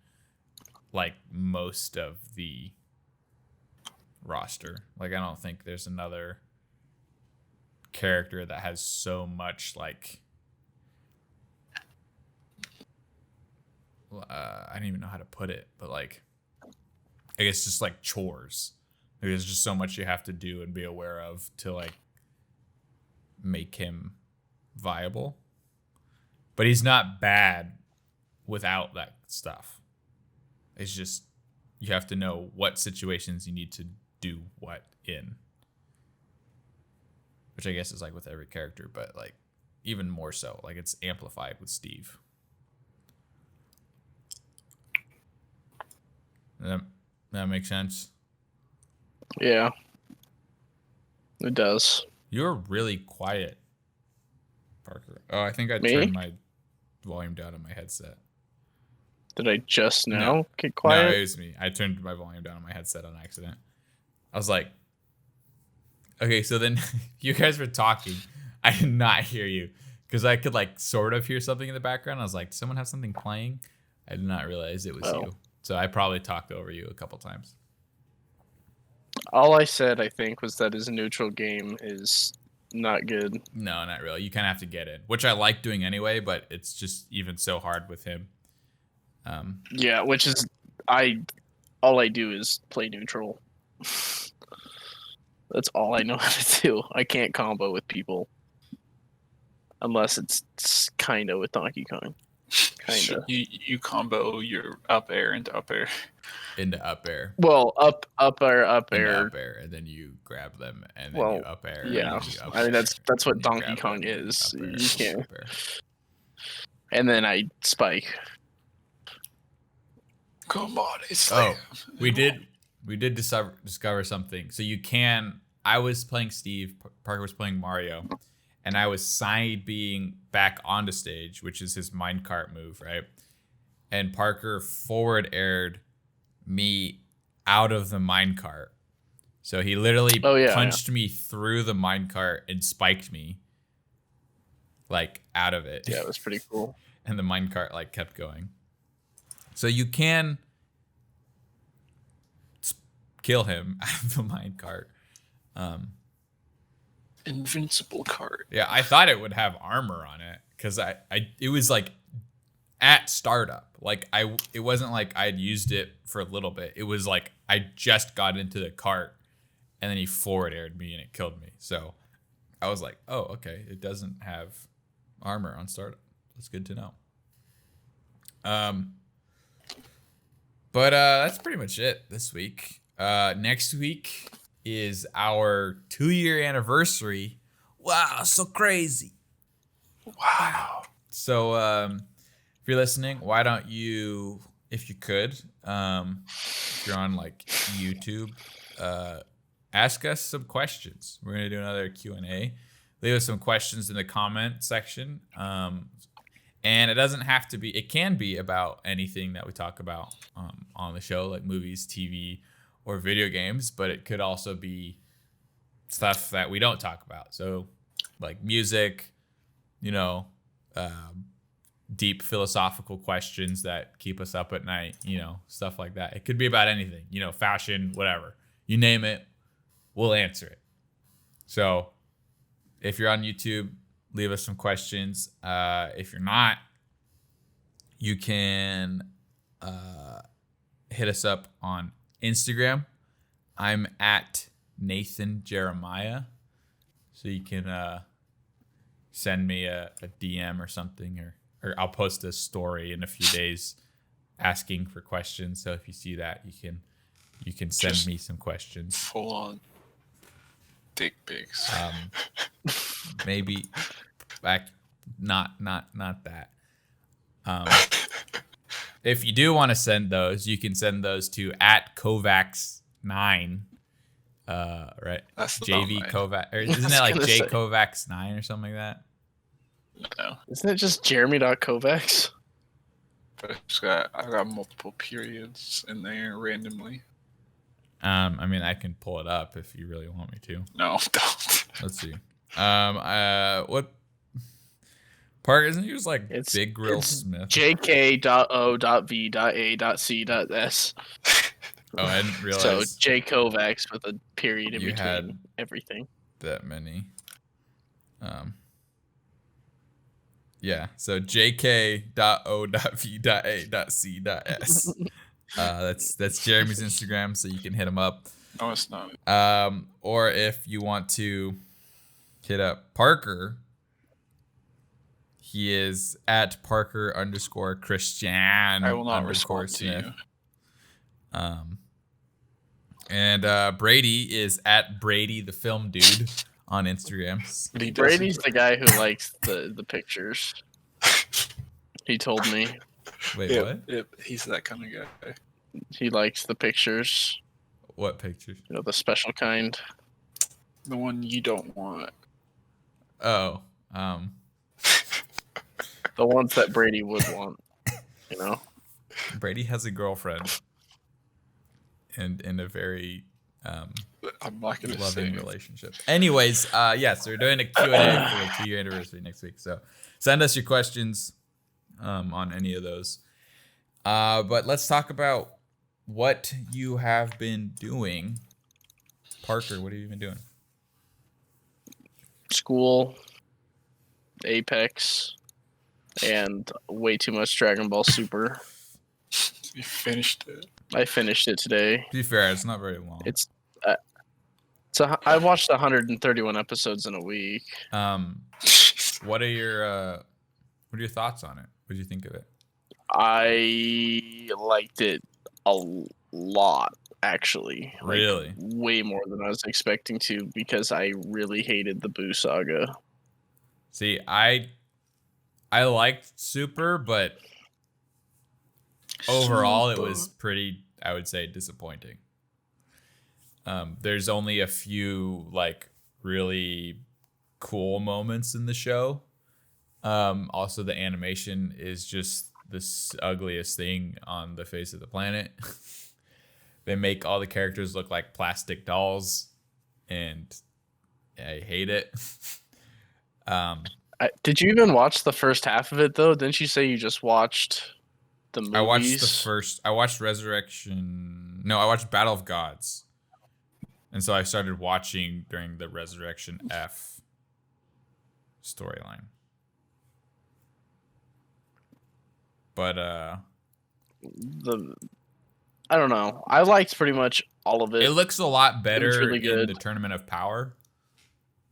like most of the roster. Like I don't think there's another character that has so much like I don't even know how to put it, but like I guess just like chores. Like, there's just so much you have to do and be aware of to like make him viable. But he's not bad without that stuff. It's just you have to know what situations you need to do what in. Which I guess is like with every character, but like even more so. Like it's amplified with Steve. That makes sense. Yeah. It does. You're really quiet, Parker. Oh, I think I Me? turned my volume down on my headset. Did I just now No. get quiet? No, it was me. I turned my volume down on my headset on accident. I was like, okay, so then you guys were talking. I did not hear you because I could like sort of hear something in the background. I was like, does someone have something playing? I did not realize it was you. So I probably talked over you a couple times. All I said, I think, was that his neutral game is not good. No, not really. You kind of have to get in, which I like doing anyway, but it's just even so hard with him. Yeah, which is all I do is play neutral. That's all I know how to do. I can't combo with people unless it's kind of with Donkey Kong. Kind of. You combo your up air into up air. Into up air. Well, up air, Up air, and then you grab them, and then you up air. Yeah, up I mean air, that's what and you Donkey grab Kong them, is. up air, You can't. up air. And then I spike. Come on, it's we did discover something. So you can. I was playing Steve. Parker was playing Mario, and I was side being back onto stage, which is his minecart move, right? And Parker forward aired me out of the minecart. So he literally punched me through the minecart and spiked me like out of it. Yeah, it was pretty cool. And the minecart like kept going. So you can kill him out of the minecart. Invincible cart. Yeah, I thought it would have armor on it because it was like at startup. Like it wasn't like I'd used it for a little bit. It was like I just got into the cart and then he forward aired me and it killed me. So I was like, oh, okay, it doesn't have armor on startup. That's good to know. But that's pretty much it this week. Next week is our 2-year anniversary. Wow, so crazy. Wow. So if you're listening, why don't you, if you could, if you're on like YouTube, ask us some questions. We're gonna do another Q&A. Leave us some questions in the comment section. And it doesn't have to be, it can be about anything that we talk about on the show, like movies, TV, or video games, but it could also be stuff that we don't talk about. So like music, deep philosophical questions that keep us up at night, stuff like that. It could be about anything, fashion, whatever. You name it, we'll answer it. So if you're on YouTube, leave us some questions. If you're not, you can hit us up on Instagram. I'm at Nathan Jeremiah. So you can send me a DM or something, or I'll post a story in a few days asking for questions. So if you see that, you can send Just me some questions. Full on dick pics. Maybe back, not that. If you do want to send those, you can send those to @Kovacs9. Right? That's JV not Kovacs, or isn't it like J Kovacs9 or something like that? No, Isn't it just Jeremy.Kovacs? but I got multiple periods in there randomly. I mean, I can pull it up if you really want me to. No, don't. Let's see. What Park, isn't yours like Big Grill Smith? JK.O.V.A.C.S. Oh, I didn't realize. So J Kovacs with a period in You between had everything. that many. Yeah. So JK.O.V.A.C.S. That's Jeremy's Instagram, so you can hit him up. No, it's not. Or if you want to hit up Parker, he is at Parker_Christian. I will not respond Smith. to you. And Brady is at Brady the Film Dude on Instagram. Brady's the guy who likes the pictures. He told me Wait, what? Yep, he's that kind of guy. he likes the pictures. What pictures? The special kind. The one you don't want. Oh, The ones that Brady would want. Brady has a girlfriend, and in a very I'm not gonna loving say relationship. Anyways, yes, we're doing a Q&A for the 2-year anniversary next week. So send us your questions on any of those. But let's talk about what you have been doing. Parker, what have you been doing? School, Apex, and way too much Dragon Ball Super. You finished it. I finished it today. To be fair, it's not very long. I watched 131 episodes in a week. What are your thoughts on it? What did you think of it? I liked it a lot, actually. Really? Way more than I was expecting to, because I really hated the Boo saga. See, I liked Super, but overall it was pretty, I would say, disappointing. There's only a few like really cool moments in the show. Also, the animation is just the ugliest thing on the face of the planet. They make all the characters look like plastic dolls, and I hate it. Did you even watch the first half of it, though? Didn't you say you just watched the movies? I watched Resurrection. No, I watched Battle of Gods. And so I started watching during the Resurrection F storyline. But I don't know. I liked pretty much all of it. it looks a lot better really in good. the Tournament of Power.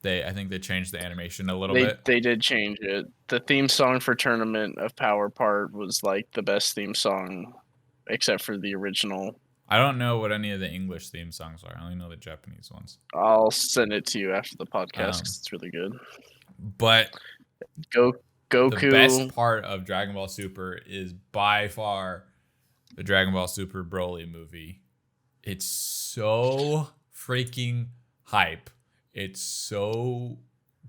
I think they changed the animation a little They bit. they did change it. The theme song for Tournament of Power Part was like the best theme song, except for the original. I don't know what any of the English theme songs are. I only know the Japanese ones. I'll send it to you after the podcast 'cause it's really good. But Goku. the best part of Dragon Ball Super is by far the Dragon Ball Super Broly movie. It's so freaking hype. It's so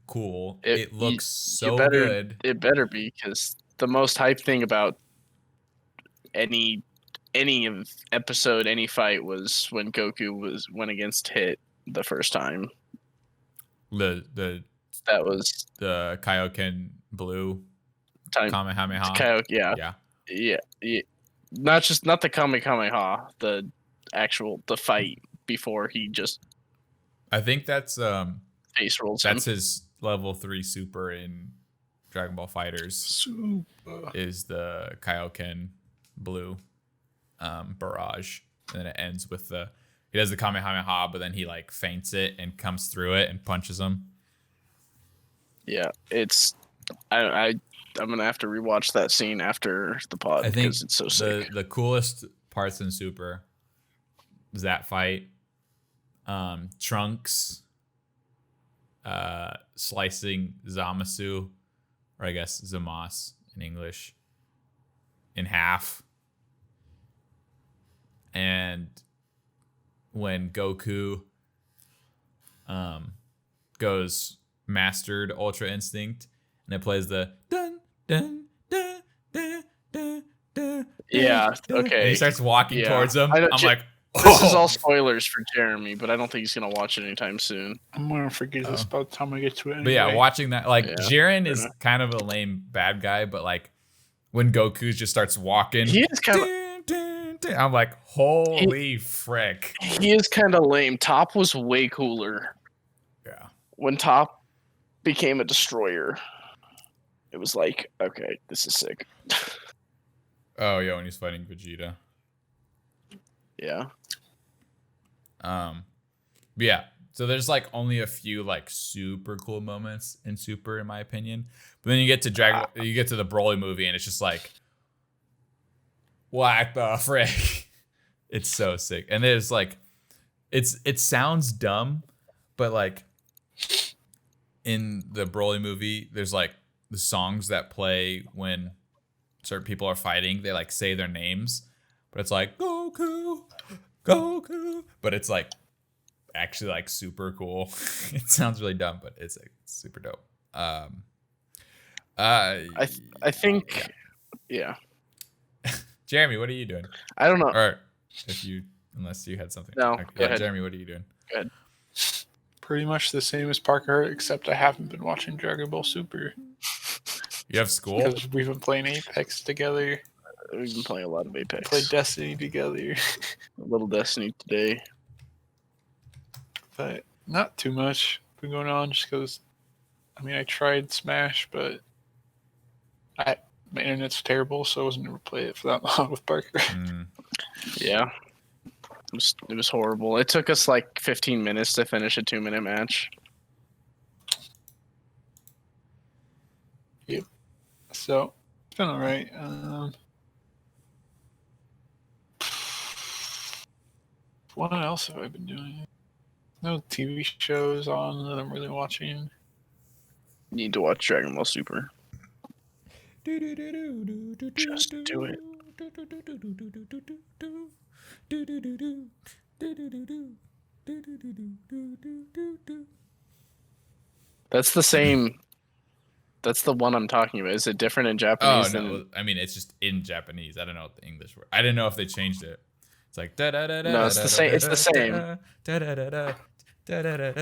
cool. It looks so good. It better be, because the most hype thing about any episode, any fight was when Goku went against Hit the first time. The That was the Kaioken Blue time. Kamehameha. Yeah. Not the Kamehameha, the fight before he just I think that's face rolls him. that's his level 3 super in Dragon Ball Fighters. Super. Is the Kaioken Blue barrage, and then it ends with he does the Kamehameha, but then he like feints it and comes through it and punches him. Yeah, it's I'm gonna have to rewatch that scene after the pod because it's so sick. The coolest parts in Super is that fight. Trunks slicing Zamasu, or I guess Zamas in English, in half. And when Goku goes mastered Ultra Instinct, and it plays the dun dun dun dun dun dun. Yeah, okay. And he starts walking towards him. I'm like, this is all spoilers for Jeremy, but I don't think he's gonna watch it anytime soon. I'm gonna forget this by the time I get to it. Anyway. But yeah, watching that, like, Jiren is kind of a lame bad guy, but like when Goku just starts walking, he is kind of. I'm like, holy frick. He is kind of lame. Top was way cooler. Yeah. When Top became a destroyer, it was like, okay, this is sick. Oh yeah, when he's fighting Vegeta. Yeah. But yeah, so there's like only a few like super cool moments in Super, in my opinion. But then you get to you get to the Broly movie, and it's just like, what the frick? It's so sick. And there's like, it sounds dumb, but like in the Broly movie, there's like the songs that play when certain people are fighting. They like say their names, but it's like Goku, Goku, but it's like actually like super cool. It sounds really dumb, but it's like super dope. I think, yeah. Jeremy, what are you doing? I don't know. Or unless you had something. No, okay, go ahead. Jeremy, what are you doing? Go ahead. Pretty much the same as Parker, except I haven't been watching Dragon Ball Super. You have school? Because we've been playing Apex together. We've been playing a lot of Apex. Played Destiny together. A little Destiny today. But not too much been going on, just because, I mean, I tried Smash, but my internet's terrible, so I wasn't going to play it for that long with Parker. Yeah. It was horrible. It took us like 15 minutes to finish a 2-minute match. Yep. So, it's been alright. What else have I been doing? No TV shows on that I'm really watching. Need to watch Dragon Ball Super. Just do it. That's the same. That's the one I'm talking about. Is it different in Japanese? Oh no! I mean, it's just in Japanese. I don't know what the English word. I didn't know if they changed it. It's like da da da da. No, it's the same. It's the same. Da da da da da da da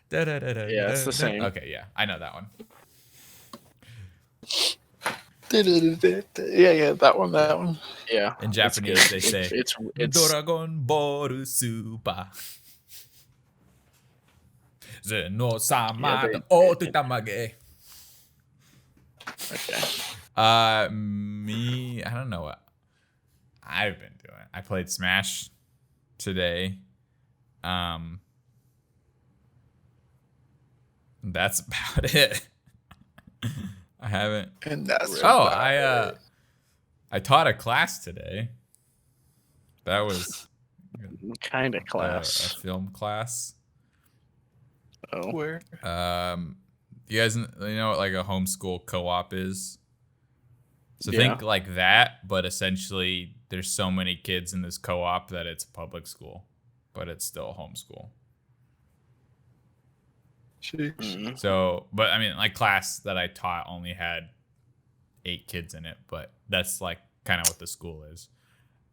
da da da. Yeah, it's the same. Okay, yeah, I know that one. Yeah, that one. Yeah. In Japanese, they say it's Dragon Ball Super. Zeno-sama Yeah, Otutamage. okay. Me, I don't know what I've been doing. I played Smash today. That's about it. I haven't. And that's I taught a class today. That was Kind of a class. film class. Oh, where You guys know what like a homeschool co-op is? So Yeah. think like that, but essentially there's so many kids in this co-op that it's a public school, but it's still homeschool. Mm. So, but I mean, like class that I taught only had 8 kids in it, but that's like kind of what the school is.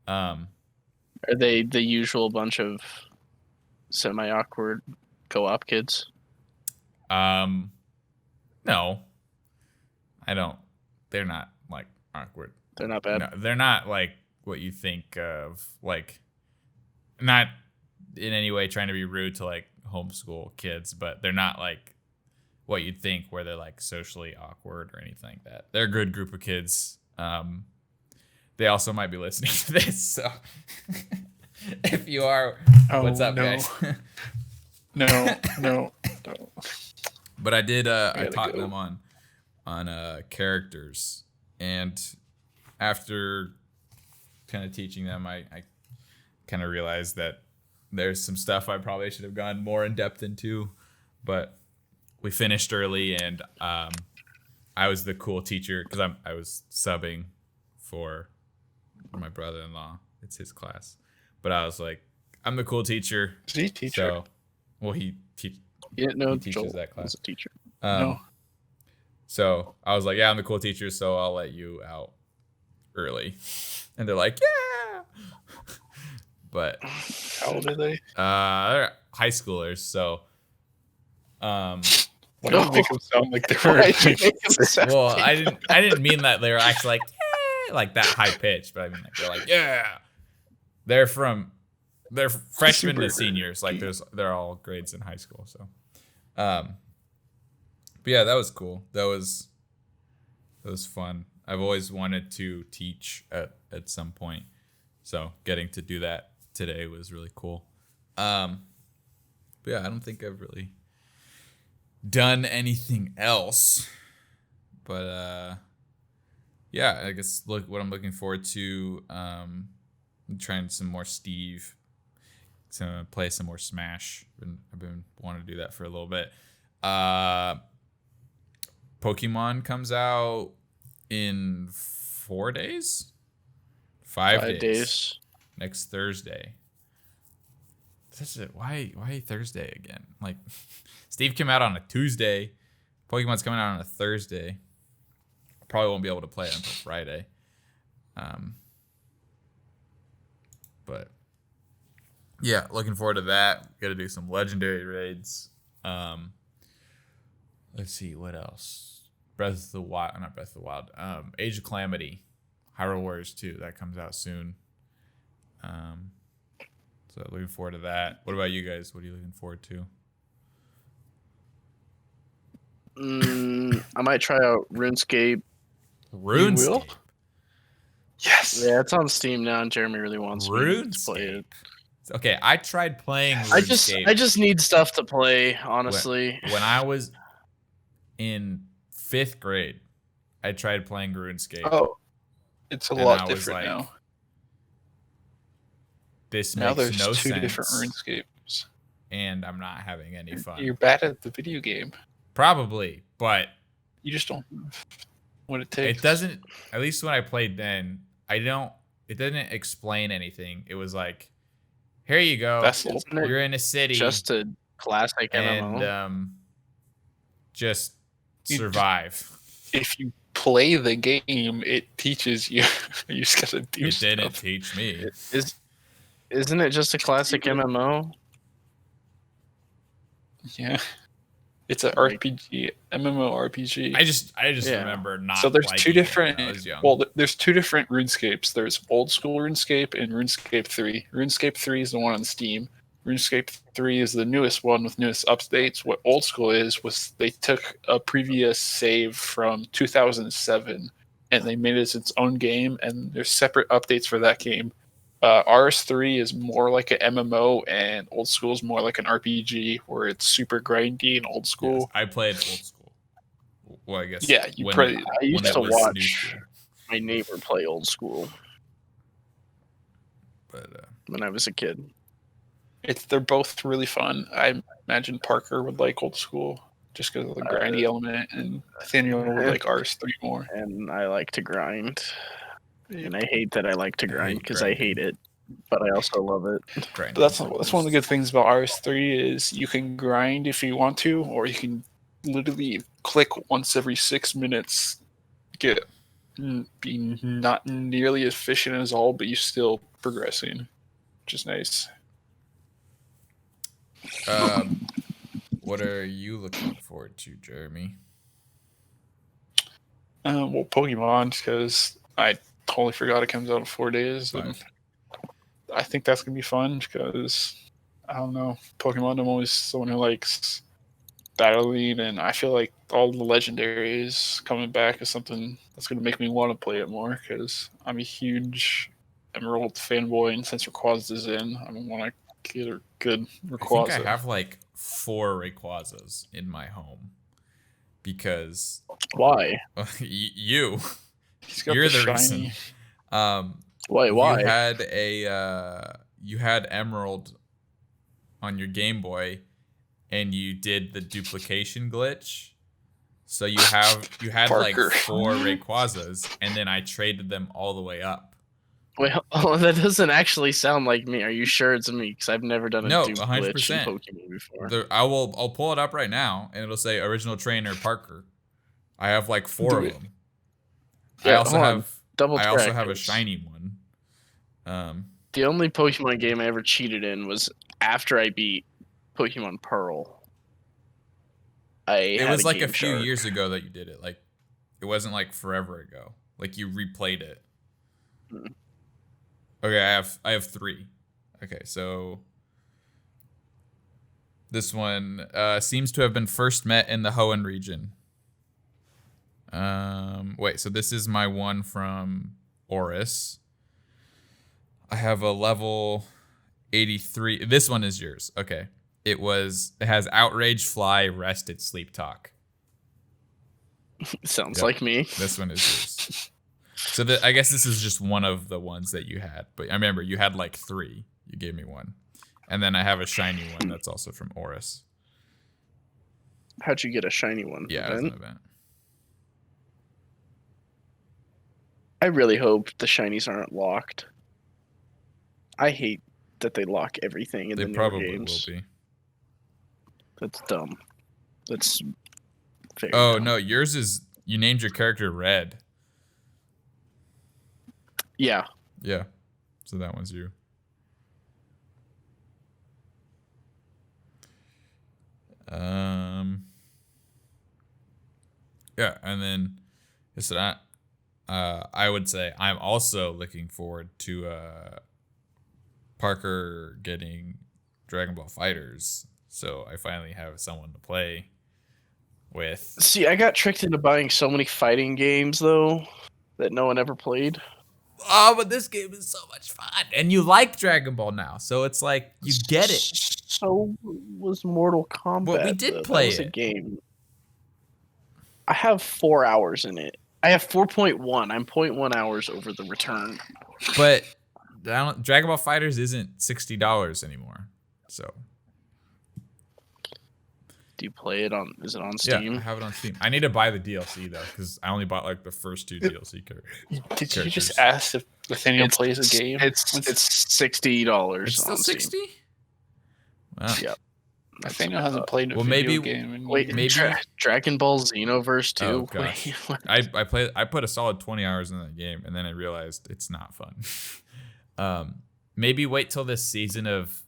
Are they the usual bunch of semi-awkward co-op kids? No, I don't. They're not like awkward. They're not bad. No, they're not like what you think of. Like, not in any way trying to be rude to like homeschool kids, but they're not like what you'd think where they're like socially awkward or anything like that. They're a good group of kids. They also might be listening to this, so if you are, what's up, guys? No. But I did. I gotta taught go. them on characters, and after kind of teaching them, I kind of realized that there's some stuff I probably should have gone more in depth into, but we finished early, and I was the cool teacher because I was subbing for my brother-in-law. It's his class, but I was like, I'm the cool teacher. Is he a teacher? So, well, he teaches Joel that class. was a teacher. No. So I was like, yeah, I'm the cool teacher, so I'll let you out early. And they're like, yeah. But How old are they? they're high schoolers, so Why do you make them sound like they were? well, I didn't mean that they were actually like, yeah, like that high pitch, but I mean like they're like, yeah. They're freshmen to seniors, like they're all grades in high school, so but yeah, that was cool. That was fun. I've always wanted to teach at some point, so getting to do that today was really cool. But yeah, I don't think I've really done anything else. But yeah, I guess what I'm looking forward to. Trying some more Steve, to play some more Smash. I've been wanting to do that for a little bit. Pokemon comes out in 4 days, 5 days. Next Thursday. Why Thursday again? Like, Steve came out on a Tuesday. Pokemon's coming out on a Thursday. Probably won't be able to play it until Friday. But yeah, looking forward to that. Got to do some legendary raids. Let's see what else. Not Breath of the Wild. Age of Calamity, Hyrule Warriors 2. That comes out soon. So looking forward to that. What about you guys? What are you looking forward to? I might try out RuneScape. RuneScape. You will? Yes. Yeah, it's on Steam now, and Jeremy really wants me to play RuneScape. it. Okay, I tried playing RuneScape. I just need stuff to play, honestly. When I was in 5th grade, I tried playing RuneScape. Oh, it's a lot different now. This Now makes there's no two sense, different RuneScapes. and I'm not having any fun. You're bad at the video game. Probably, but You just don't have what it takes. it doesn't. At least when I played then, it didn't explain anything. It was like, here you go. That's You're in a city. Just a classic MMO. And just You survive. if you play the game, it teaches you. You just gotta do It stuff. didn't teach me. Isn't it just a classic MMO? Yeah, it's an RPG, MMORPG. I just Yeah. remember not. So there's liking two it different. when I was young. Well, there's two different RuneScapes. There's old school RuneScape and RuneScape 3. RuneScape 3 is the one on Steam. RuneScape 3 is the newest one with newest updates. What old school was they took a previous save from 2007 and they made it its own game, and there's separate updates for that game. RS3 is more like an MMO, and Old School is more like an RPG, where it's super grindy and Old School. Yes, I played Old School. Well, I guess. Yeah, you probably. I used to New watch School. my neighbor play Old School But when I was a kid. They're both really fun. I imagine Parker would like Old School just because of the grindy element, and Nathaniel would like RS3 more. And I like to grind. And I hate that I like to grind because I grinding. hate it, but I also love it. grinding But that's is the one of worst. the good things about RS3 is you can grind if you want to, or you can literally click once every 6 minutes, be not nearly as efficient as all, but you still progressing, which is nice. What are you looking forward to, Jeremy? Well, Pokemon, because I totally forgot it comes out in 4 days, and I think that's gonna be fun because I don't know, Pokemon. I'm always someone who likes battling, and I feel like all the legendaries coming back is something that's gonna make me want to play it more because I'm a huge Emerald fanboy, and since Rayquaza is in, I want to get a good Rayquaza. I think I have like 4 Rayquazas in my home because Why? you. He's got You're the the shiny. reason. Why? You had Emerald on your Game Boy, and you did the duplication glitch. So you had like Parker. 4 Rayquazas, and then I traded them all the way up. Wait, oh, that doesn't actually sound like me. Are you sure it's me? Because I've never done a No, dupe glitch in 100%. Pokemon before. I'll pull it up right now, and it'll say original trainer Parker. I have like 4 Do of it. them. Yeah, I also hold on. have Double I also check, have a 'cause shiny one. The only Pokemon game I ever cheated in was after I beat Pokemon Pearl. It was like a Game few Shark. years ago that you did it. Like it wasn't like forever ago. Like you replayed it. Hmm. Okay, I have 3. Okay, so this one seems to have been first met in the Hoenn region. Wait, so this is my one from Oris. I have a level 83. This one is yours. Okay. It has outrage, fly, rested, sleep, talk. Sounds Yep. like me. This one is yours. So I guess this is just one of the ones that you had. But I remember you had like 3. You gave me one. And then I have a shiny one that's also from Oris. How'd you get a shiny one? Yeah, it was an event. I really hope the shinies aren't locked. I hate that they lock everything in They the newer probably games. will be. That's dumb. That's very Oh, dumb. no. Yours is, you named your character Red. Yeah. Yeah. So that one's you. Yeah, and then I would say I'm also looking forward to Parker getting Dragon Ball Fighters, so I finally have someone to play with. See, I got tricked into buying so many fighting games though that no one ever played. Oh, but this game is so much fun, and you like Dragon Ball now, so it's like you get it. So was Mortal Kombat. But we did though. play That was it. a game. I have 4 hours in it. I have 4.1. I'm 0.1 hours over the return. But Dragon Ball Fighters isn't $60 anymore, so. Do you play it on? Is it on Steam? Yeah, I have it on Steam. I need to buy the DLC though, because I only bought like the first 2 DLC characters. Did you just ask if Nathaniel plays a game? It's $60. It's still 60? Wow. Yeah. Nathaniel hasn't played a Well, video maybe- game in Wait, Maybe- Dragon Ball Xenoverse 2? Oh, gosh. Wait, what? I put a solid 20 hours in that game, and then I realized it's not fun. Maybe wait till this season of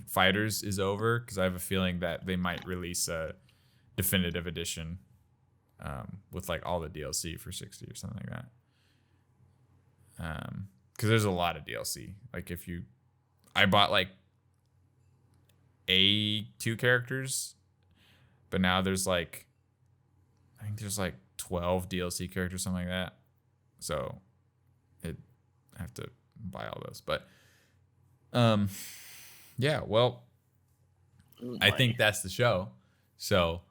Fighters is over, because I have a feeling that they might release a definitive edition with like all the DLC for 60 or something like that. Because there's a lot of DLC. Like I bought like 2 characters, but now there's like, I think there's like 12 DLC characters, something like that. So have to buy all those. But yeah, well, I think that's the show. So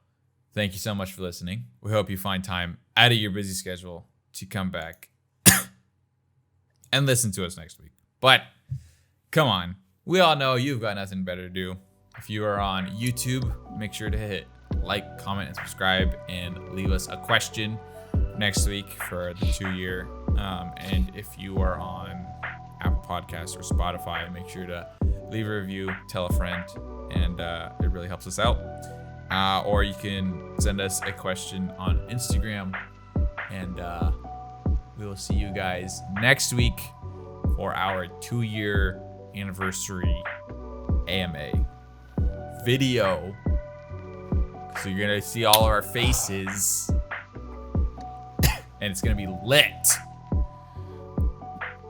thank you so much for listening. We hope you find time out of your busy schedule to come back and listen to us next week. But come on, we all know you've got nothing better to do. If you are on YouTube, make sure to hit like, comment, and subscribe, and leave us a question next week for the 2-year. And if you are on Apple Podcasts or Spotify, make sure to leave a review, tell a friend, and it really helps us out. Or you can send us a question on Instagram, and we will see you guys next week for our 2-year anniversary AMA video. So you're gonna see all of our faces, and it's gonna be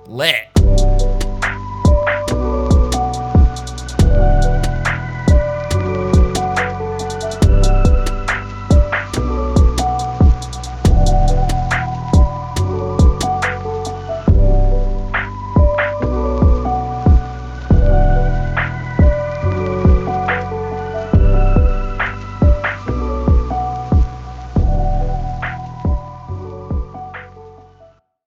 lit.